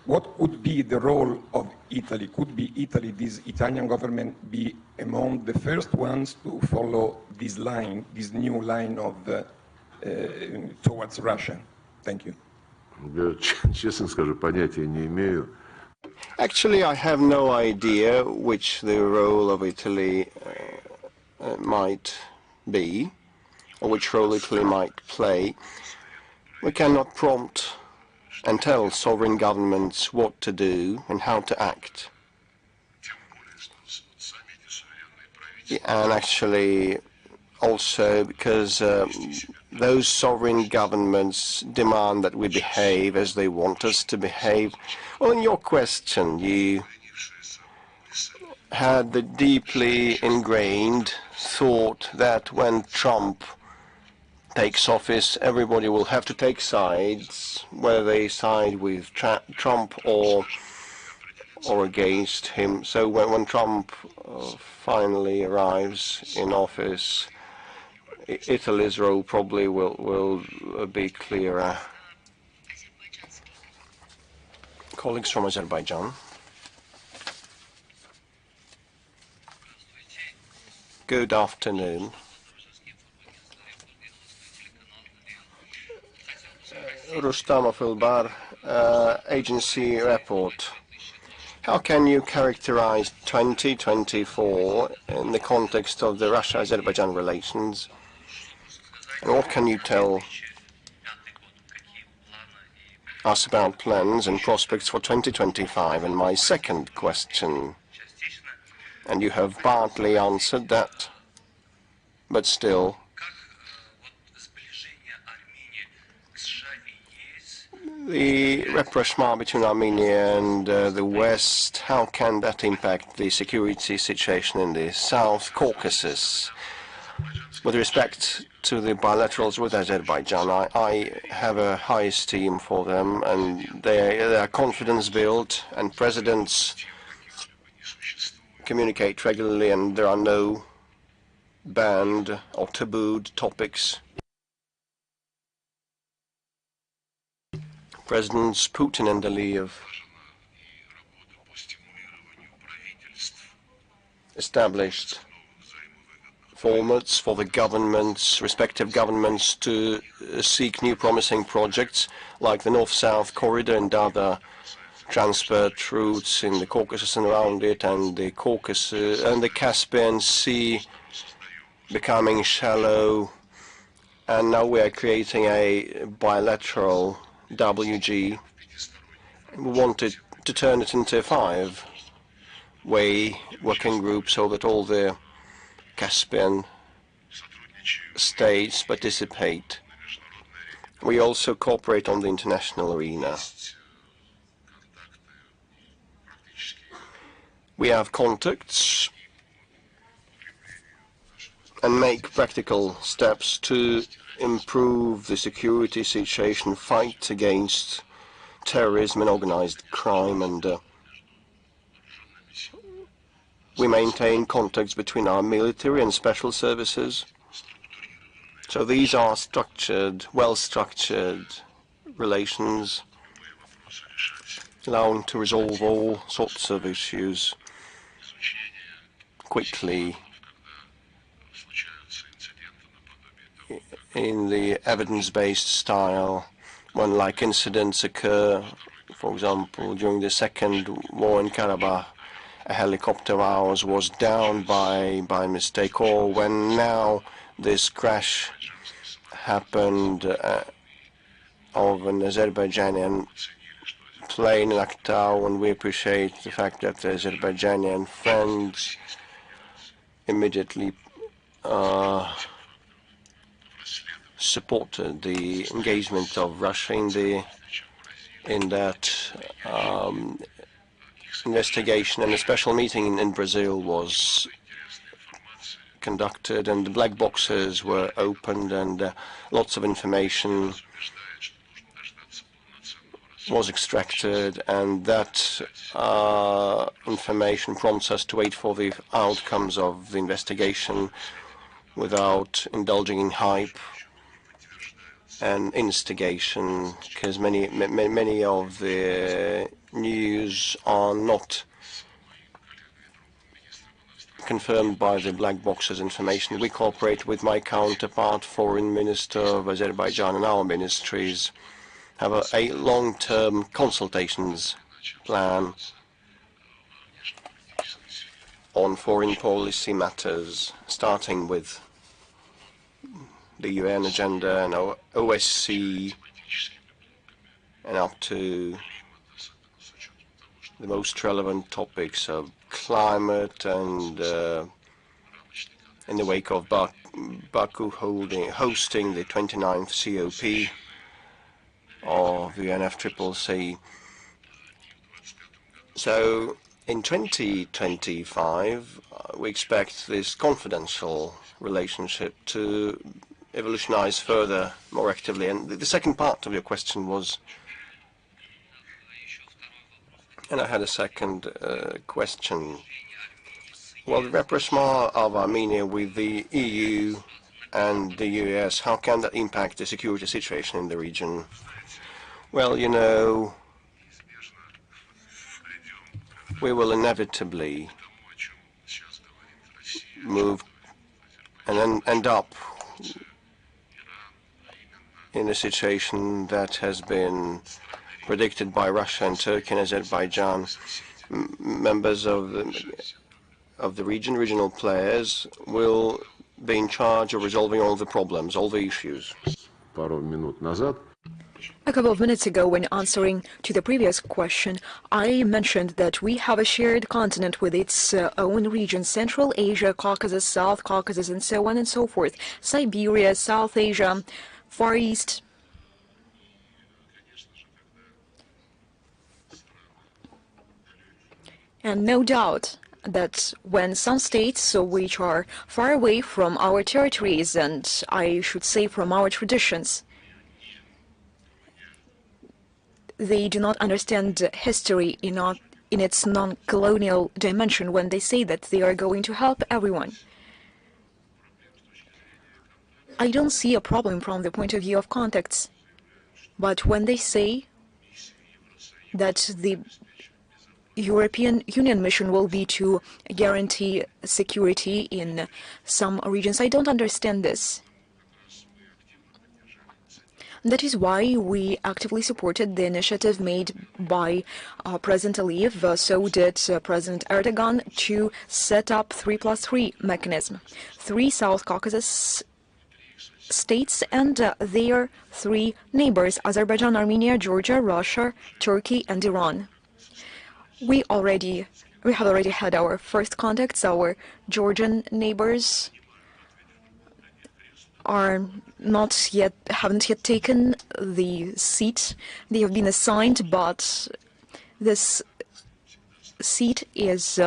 what could be the role of Italy? Could be Italy, this Italian government, be among the first ones to follow this line, this new line of towards Russia? Thank you. Честно скажу, понятия не имею. Actually, I have no idea which the role of Italy might be, or which role Italy might play. We cannot prompt and tell sovereign governments what to do and how to act. And actually, also because those sovereign governments demand that we behave as they want us to behave. Well, in your question, you had the deeply ingrained thought that when Trump takes office, everybody will have to take sides, whether they side with Trump or against him. So when Trump finally arrives in office, Italy's role probably will be clearer. Colleagues from Azerbaijan. Good afternoon. Rustamov Ilbar, agency report. How can you characterize 2024 in the context of the Russia-Azerbaijan relations? And what can you tell us about plans and prospects for 2025? And my second question, and you have partly answered that, but still, the rapprochement between Armenia and the West, how can that impact the security situation in the South Caucasus? With respect to the bilaterals with Azerbaijan, I have a high esteem for them, and they are confidence-built, and presidents communicate regularly, and there are no banned or tabooed topics. Presidents Putin and Aliyev established formats for the governments, respective governments, to seek new promising projects like the North-South corridor and other transport routes in the Caucasus and around it, and the Caucasus and the Caspian Sea becoming shallow. And now we are creating a bilateral WG. We wanted to turn it into a five-way working group so that all the Caspian states participate. We also cooperate on the international arena. We have contacts and make practical steps to improve the security situation, fight against terrorism and organized crime, and we maintain contacts between our military and special services. So these are structured, well-structured relations, allowing to resolve all sorts of issues quickly in the evidence-based style. When like incidents occur, for example, during the second war in Karabakh, a helicopter of ours was down by mistake, or when now this crash happened of an Azerbaijani plane in Aktau, and we appreciate the fact that the Azerbaijani friends immediately supported the engagement of Russia in that investigation, and a special meeting in Brazil was conducted, and the black boxes were opened, and lots of information was extracted, and that information prompts us to wait for the outcomes of the investigation without indulging in hype and instigation, because many of the news are not confirmed by the black boxes information. We cooperate with my counterpart, Foreign Minister of Azerbaijan, and our ministries have a long-term consultations plan on foreign policy matters, starting with the UN agenda and OSCE, and up to the most relevant topics of climate, and in the wake of Baku hosting the 29th COP of the UNFCCC. So in 2025, we expect this confidential relationship to evolutionize further, more actively. And the second part of your question was, and I had a second question. Well, the rapprochement of Armenia with the EU and the US, how can that impact the security situation in the region? Well, you know, we will inevitably move and then end up in a situation that has been predicted by Russia and Turkey and Azerbaijan. Members of the regional players will be in charge of resolving all the problems, all the issues. A couple of minutes ago, when answering to the previous question, I mentioned that we have a shared continent with its own regions: Central Asia, Caucasus, South Caucasus, and so on and so forth, Siberia, South Asia, Far East. And no doubt that when some states which are far away from our territories, and I should say from our traditions, they do not understand history in its non-colonial dimension when they say that they are going to help everyone. I don't see a problem from the point of view of contacts, but when they say that the European Union mission will be to guarantee security in some regions, I don't understand this. That is why we actively supported the initiative made by President Aliyev, so did President Erdogan, to set up 3+3 mechanism. 3 South Caucasus states and their 3 neighbors: Azerbaijan, Armenia, Georgia, Russia, Turkey, and Iran. We have already had our first contacts. Our Georgian neighbors haven't yet taken the seat they have been assigned, but this seat is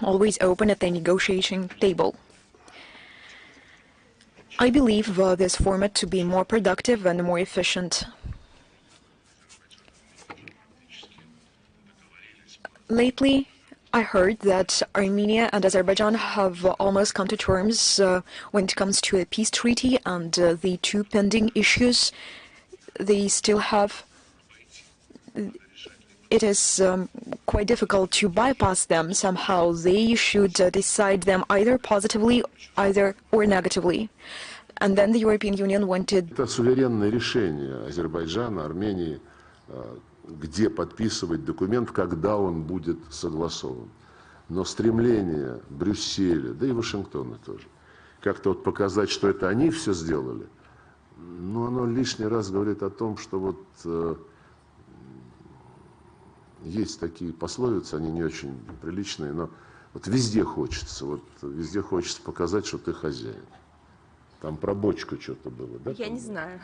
always open at the negotiation table. I believe this format to be more productive and more efficient. Lately, I heard that Armenia and Azerbaijan have almost come to terms when it comes to a peace treaty, and the 2 pending issues they still have. It is quite difficult to bypass them somehow. They should decide them either positively, or negatively. And then the European Union wanted. Это суверенное решение Азербайджана, Армении, где подписывать документ, когда он будет согласован. Но стремление Брюсселя, да и Вашингтона тоже, как-то вот показать, что это они все сделали, но оно лишний раз говорит о том, что вот есть такие пословицы, они не очень приличные, но вот везде хочется показать, что ты хозяин. Там про бочку что-то было, да? Я не знаю.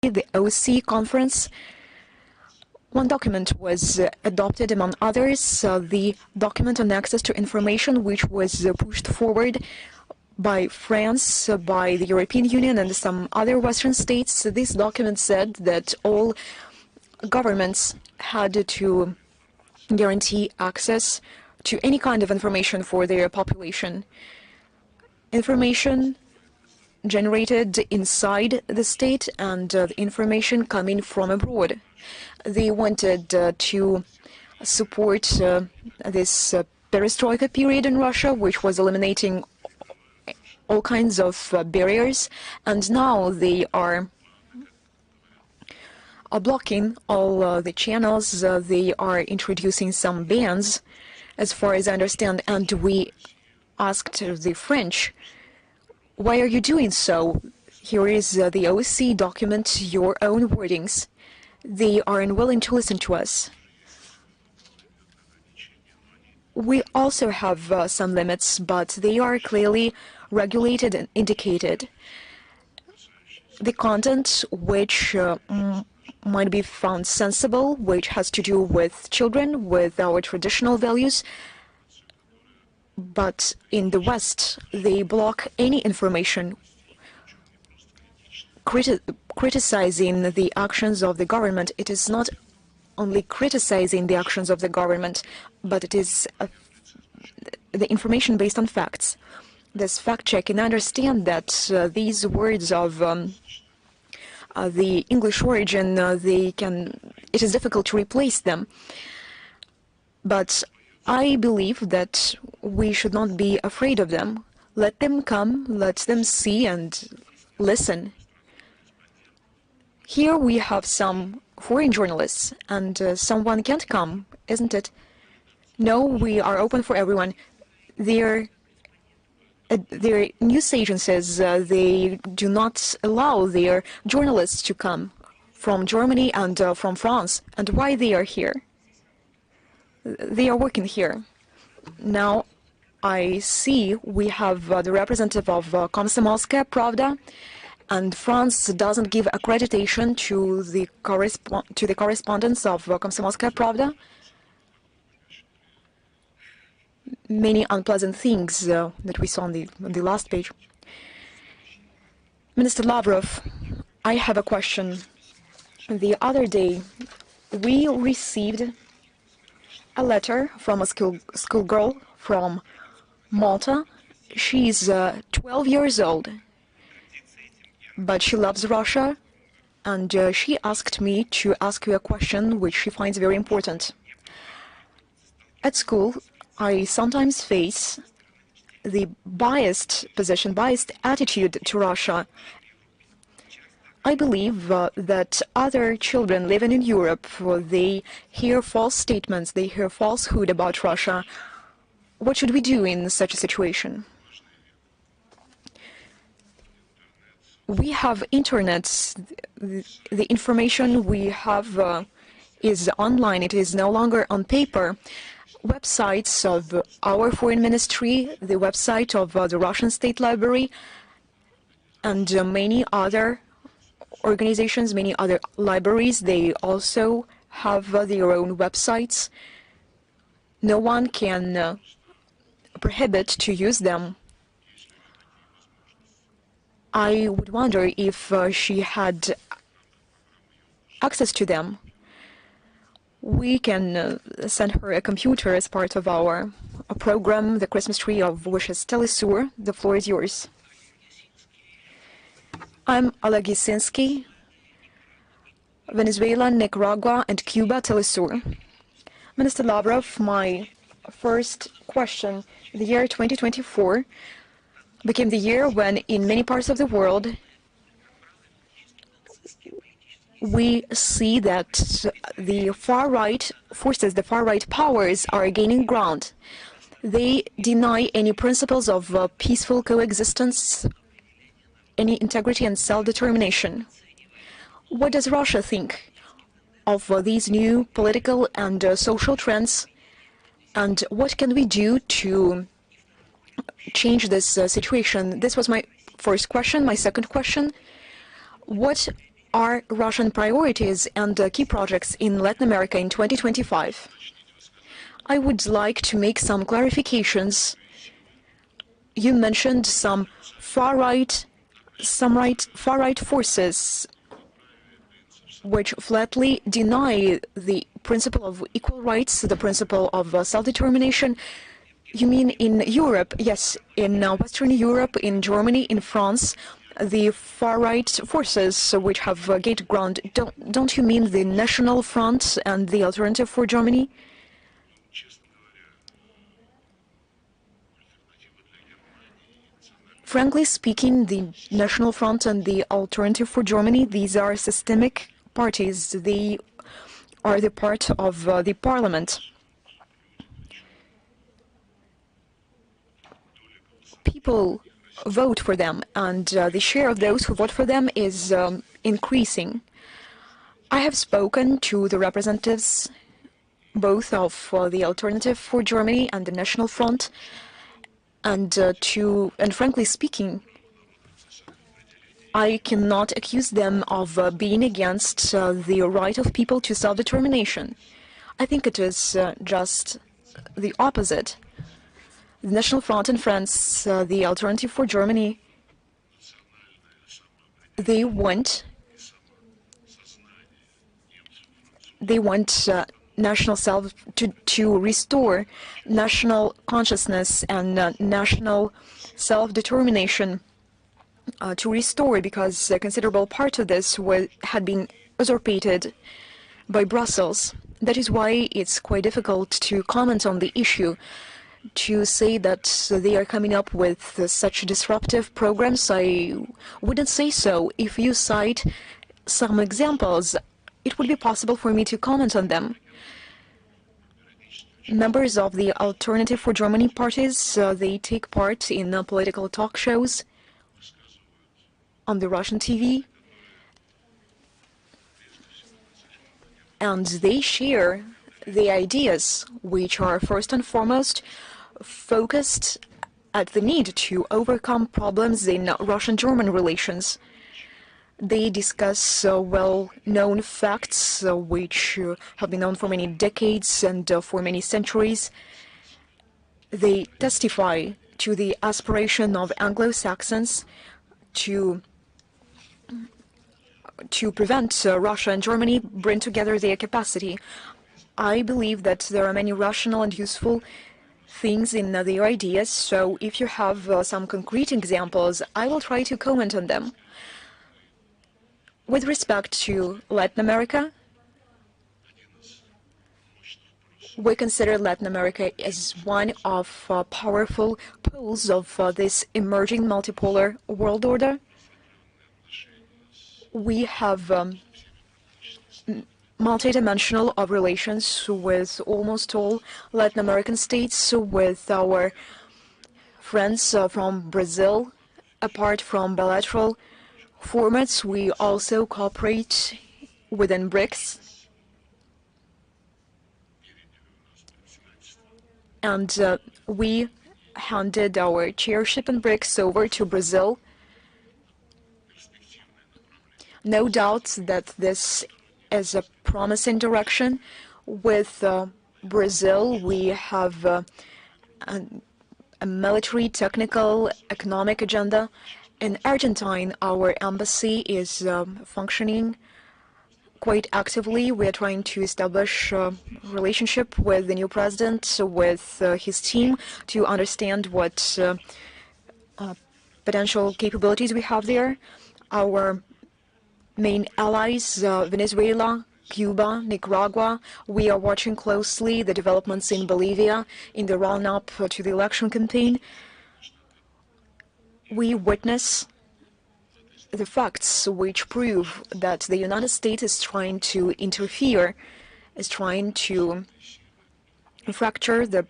the OC conference, one document was adopted among others, the document on access to information, which was pushed forward by France, by the European Union and some other Western states. This document said that all governments had to guarantee access to any kind of information for their population. Information generated inside the state and information coming from abroad. They wanted to support this perestroika period in Russia, which was eliminating all kinds of barriers, and now they are blocking all the channels. They are introducing some bans, as far as I understand, and we asked the French, why are you doing so? Here is the OSCE document, your own wordings. They are unwilling to listen to us. We also have some limits, but they are clearly regulated and indicated. The content which might be found sensible, which has to do with children, with our traditional values, but in the West, they block any information criticizing the actions of the government. It is not only criticizing the actions of the government, but it is the information based on facts. This fact-checking, I understand that these words of the English origin, it is difficult to replace them. But I believe that we should not be afraid of them. Let them come, let them see and listen. Here we have some foreign journalists, and someone can't come, isn't it? No, we are open for everyone. Their news agencies, they do not allow their journalists to come from Germany and from France. And why they are here? They are working here. Now I see we have the representative of Komsomolskaya Pravda, and France doesn't give accreditation to the correspondence of Komsomolskaya Pravda. Many unpleasant things that we saw on the last page. Minister Lavrov, I have a question. The other day, we received a letter from a schoolgirl from Malta. She's 12 years old, but she loves Russia, and she asked me to ask you a question which she finds very important. At school, I sometimes face the biased attitude to Russia. I believe that other children living in Europe, they hear false statements, they hear falsehood about Russia. What should we do in such a situation? We have internet. The information we have is online. It is no longer on paper. Websites of our foreign ministry, the website of the Russian State Library, and many other organizations, many other libraries, they also have their own websites. No one can prohibit to use them. I would wonder if she had access to them. We can send her a computer as part of our program, the Christmas Tree of Wishes. Telesur, the floor is yours. I'm Oleg Yasinski, Venezuela, Nicaragua, and Cuba, Telesur. Minister Lavrov, my first question. The year 2024 became the year when, in many parts of the world, we see that the far-right forces, the far-right powers are gaining ground. They deny any principles of peaceful coexistence, any integrity and self-determination. What does Russia think of these new political and social trends, and what can we do to change this situation? This was my first question. My second question, what are Russian priorities and key projects in Latin America in 2025? I would like to make some clarifications. You mentioned some far-right forces which flatly deny the principle of equal rights, the principle of self-determination. You mean in Europe? Yes, in Western Europe, in Germany, in France, the far-right forces which have gained ground. Don't you mean the National Front and the Alternative for Germany? Frankly speaking, the National Front and the Alternative for Germany, these are systemic parties. They are the part of the parliament. People vote for them, and the share of those who vote for them is increasing. I have spoken to the representatives both of the Alternative for Germany and the National Front, and frankly speaking, I cannot accuse them of being against the right of people to self-determination. I think it is just the opposite. The National Front in France, the Alternative for Germany, they want national to restore national consciousness and national self-determination. To restore, because a considerable part of this had been usurpated by Brussels. That is why it's quite difficult to comment on the issue. To say that they are coming up with such disruptive programs, I wouldn't say so. If you cite some examples, it would be possible for me to comment on them. Members of the Alternative for Germany parties, they take part in political talk shows on the Russian TV, and they share the ideas which are first and foremost focused at the need to overcome problems in Russian-German relations. They discuss well-known facts which have been known for many decades and for many centuries. They testify to the aspiration of Anglo-Saxons to prevent Russia and Germany bring together their capacity. I believe that there are many rational and useful things in their ideas, so if you have some concrete examples, I will try to comment on them. With respect to Latin America, we consider Latin America as one of powerful poles of this emerging multipolar world order. We have multidimensional relations with almost all Latin American states, with our friends from Brazil. Apart from bilateral formats, we also cooperate within BRICS. And we handed our chairship in BRICS over to Brazil. No doubt that this is a promising direction. With Brazil, we have a military, technical, economic agenda. In Argentina, our embassy is functioning quite actively. We are trying to establish a relationship with the new president, with his team, to understand what potential capabilities we have there. Our main allies, Venezuela, Cuba, Nicaragua. We are watching closely the developments in Bolivia in the run-up to the election campaign. We witness the facts which prove that the United States is trying to interfere, is trying to fracture the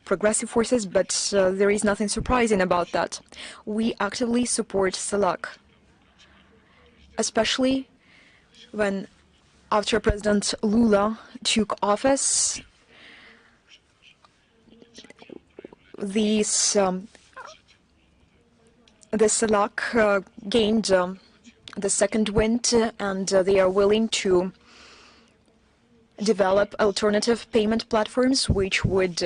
progressive forces, but there is nothing surprising about that. We actively support CELAC, especially when, after President Lula took office, the CELAC gained the second wind, and they are willing to develop alternative payment platforms which would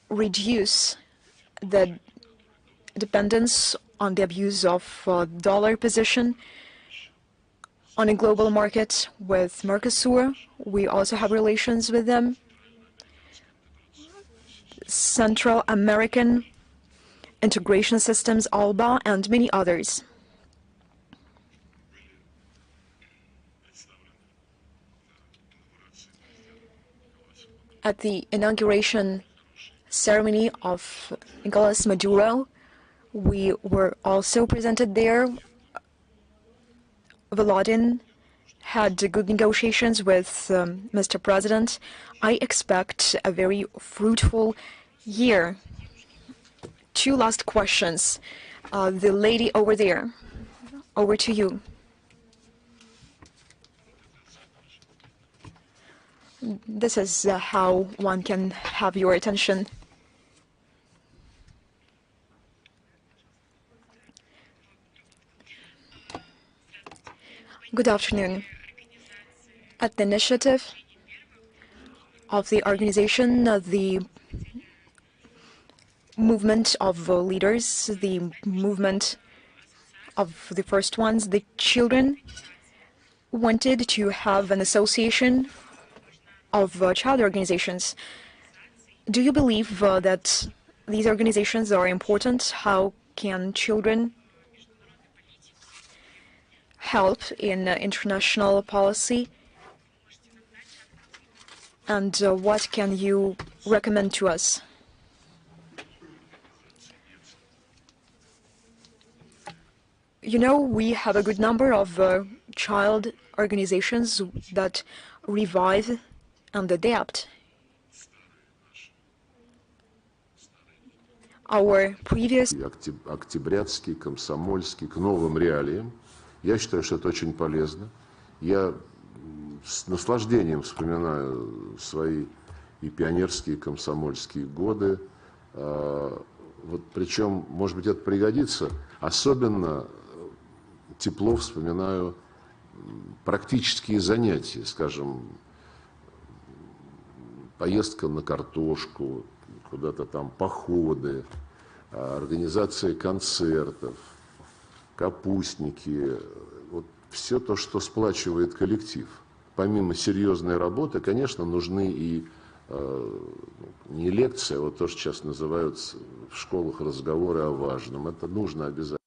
reduce the dependence on the abuse of dollar position on a global market with Mercosur. We also have relations with them. Central American Integration Systems, ALBA, and many others. At the inauguration ceremony of Nicolas Maduro, we were also presented there. Volodin had good negotiations with Mr. President. I expect a very fruitful year. Two last questions. The lady over there, over to you. This is how one can have your attention. Good afternoon. At the initiative of the organization, the movement of leaders, the movement of the first ones, the children wanted to have an association of child organizations. Do you believe that these organizations are important? How can children help in international policy? And what can you recommend to us? You know, we have a good number of child organizations that revive and adapt our previous... Октябрятский, комсомольский, к новым реалиям. Я считаю, что это очень полезно. Я с наслаждением вспоминаю свои и пионерские, и комсомольские годы. Вот, причем, может быть, это пригодится. Особенно тепло вспоминаю практические занятия, скажем, поездка на картошку, куда-то там походы, организация концертов, капустники. Вот все то, что сплачивает коллектив. Помимо серьезной работы, конечно, нужны и не лекции, а вот то, что сейчас называют в школах разговоры о важном. Это нужно обязательно.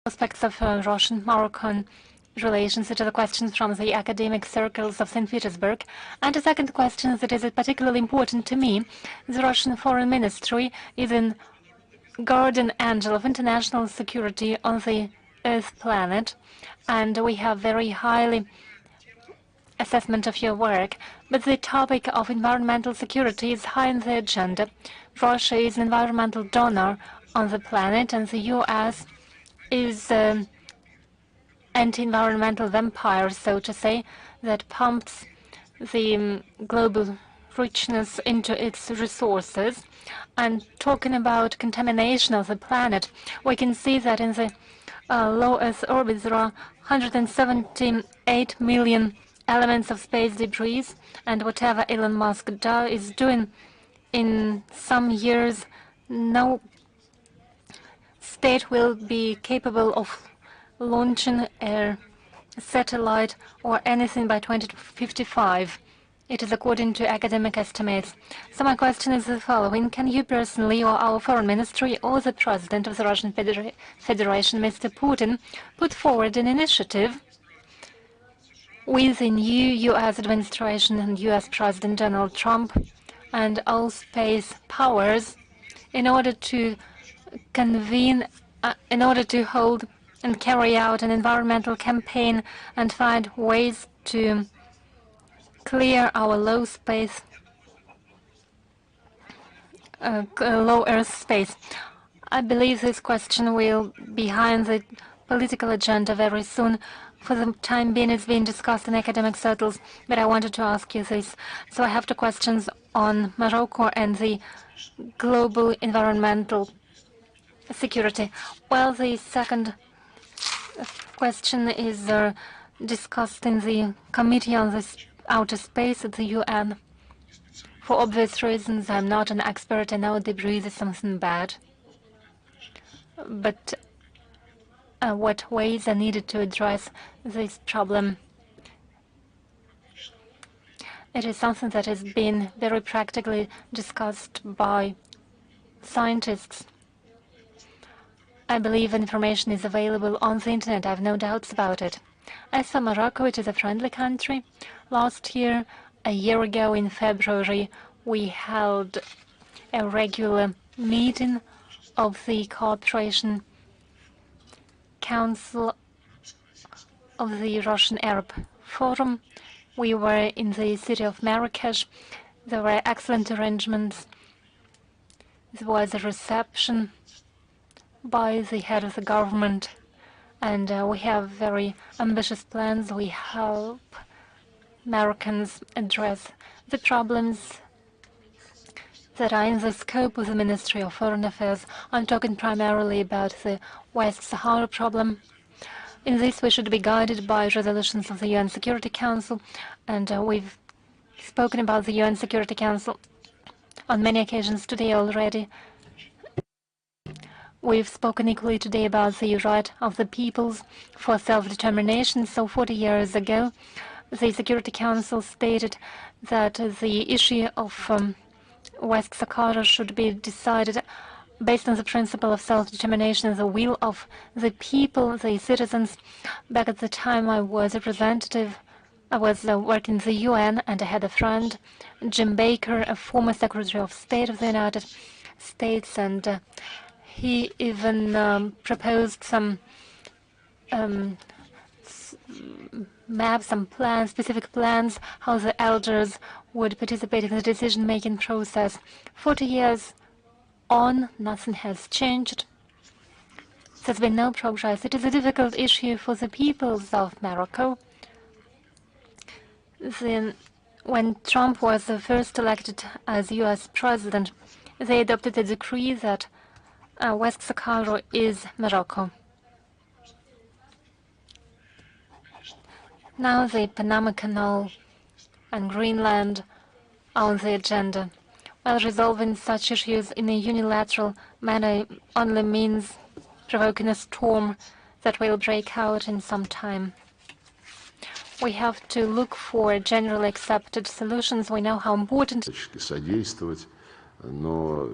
Aspects of Russian-Moroccan relations? It is a question from the academic circles of St. Petersburg. And a second question that is particularly important to me. The Russian Foreign Ministry is an guardian angel of international security on the Earth planet, and we have very highly assessment of your work. But the topic of environmental security is high on the agenda. Russia is an environmental donor on the planet, and the US is an anti-environmental vampire, so to say, that pumps the global richness into its resources. And talking about contamination of the planet, we can see that in the low Earth orbit there are 178 million elements of space debris, and whatever Elon Musk is doing, in some years, no state will be capable of launching a satellite or anything by 2055. It is according to academic estimates. So my question is the following. Can you personally, or our foreign ministry, or the president of the Russian Federation, Mr. Putin, put forward an initiative with the new US administration and US President Donald Trump and all space powers in order to convene, in order to hold and carry out an environmental campaign and find ways to clear our low Earth space? I believe this question will be high on the political agenda very soon. For the time being, it's being discussed in academic circles, but I wanted to ask you this. So I have two questions on Morocco and the global environmental security. Well, the second question is discussed in the Committee on the Outer Space at the UN. For obvious reasons, I'm not an expert. I know debris is something bad. But what ways are needed to address this problem? It is something that has been very practically discussed by scientists. I believe information is available on the internet. I have no doubts about it. As for Morocco, it is a friendly country. Last year, a year ago in February, we held a regular meeting of the Cooperation Council of the Russian Arab Forum. We were in the city of Marrakesh. There were excellent arrangements. There was a reception by the head of the government, and we have very ambitious plans. We help Americans address the problems that are in the scope of the Ministry of Foreign Affairs. I'm talking primarily about the West Sahara problem. In this, we should be guided by resolutions of the UN Security Council, and we've spoken about the UN Security Council on many occasions today already. We've spoken equally today about the right of the peoples for self-determination. So 40 years ago, the Security Council stated that the issue of West Sahara should be decided based on the principle of self-determination, the will of the people, the citizens. Back at the time, I was a representative. I was working in the UN, and I had a friend, Jim Baker, a former Secretary of State of the United States, and he even proposed some maps, some plans, specific plans, how the elders would participate in the decision-making process. 40 years on, nothing has changed. There's been no progress. It is a difficult issue for the peoples of Morocco. Then, when Trump was first elected as US president, they adopted a decree that West Sahara is Morocco. Now the Panama Canal and Greenland are on the agenda. While resolving such issues in a unilateral manner only means provoking a storm that will break out in some time. We have to look for generally accepted solutions. We know how important. Содействовать, но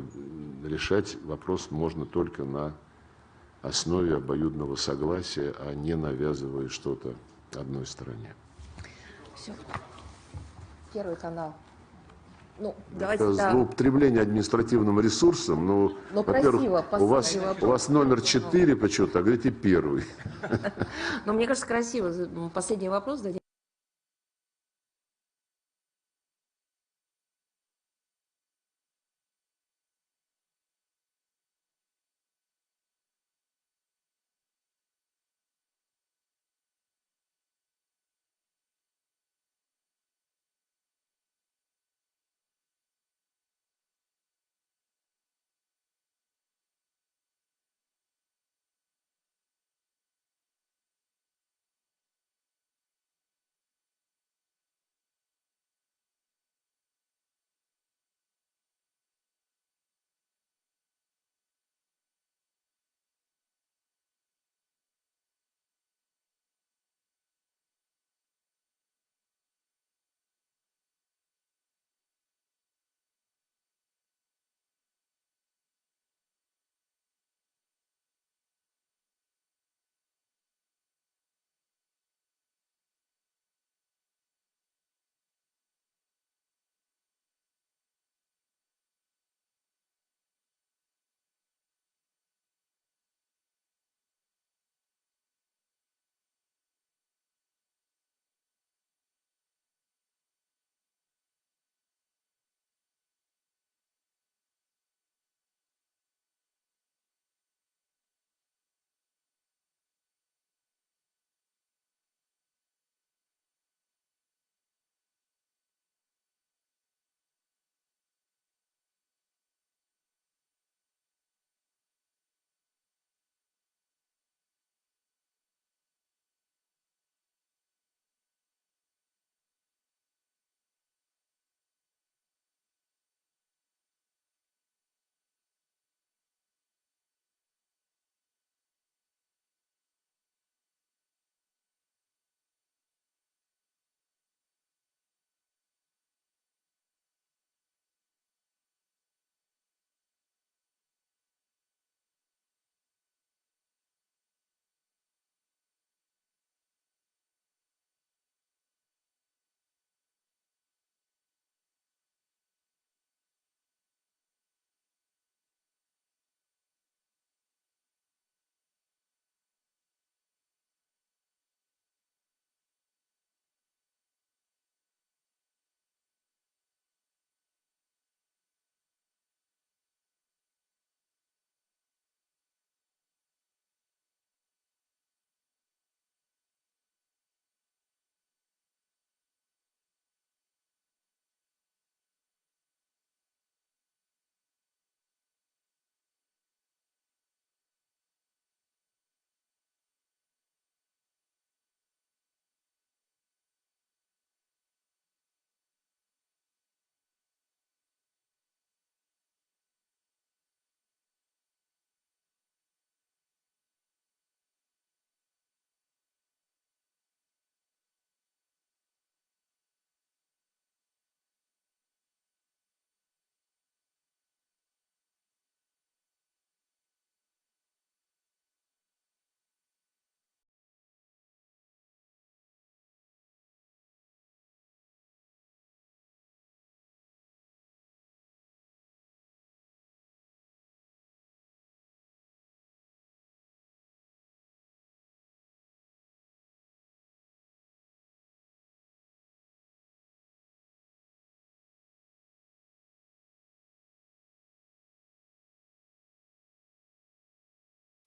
решать вопрос можно только на основе обоюдного согласия, а не навязывая что-то одной стороне. Все. Первый канал. Ну, Это давайте, злоупотребление административным ресурсом. Ну, во-первых, у вас номер 4 почему-то, а говорите первый. Но мне кажется, красиво. Последний вопрос дадим.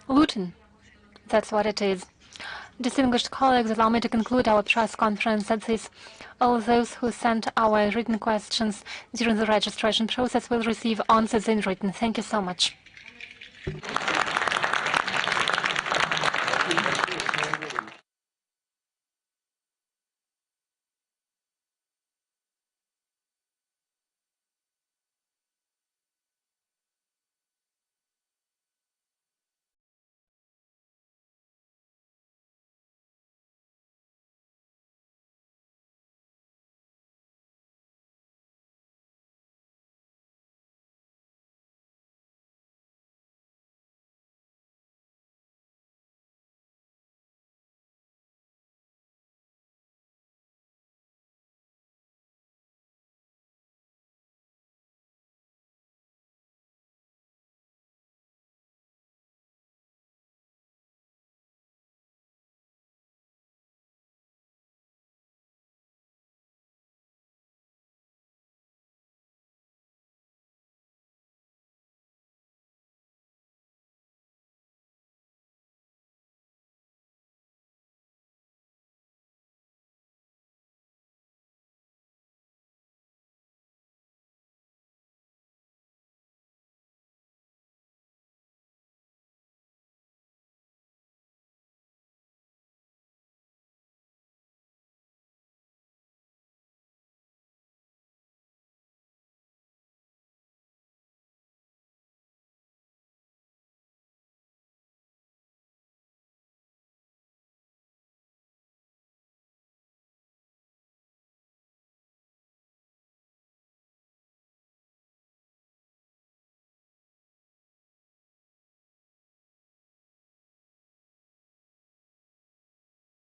Looting. That's what it is. Distinguished colleagues, allow me to conclude our press conference at this. All those who sent our written questions during the registration process will receive answers in written. Thank you so much.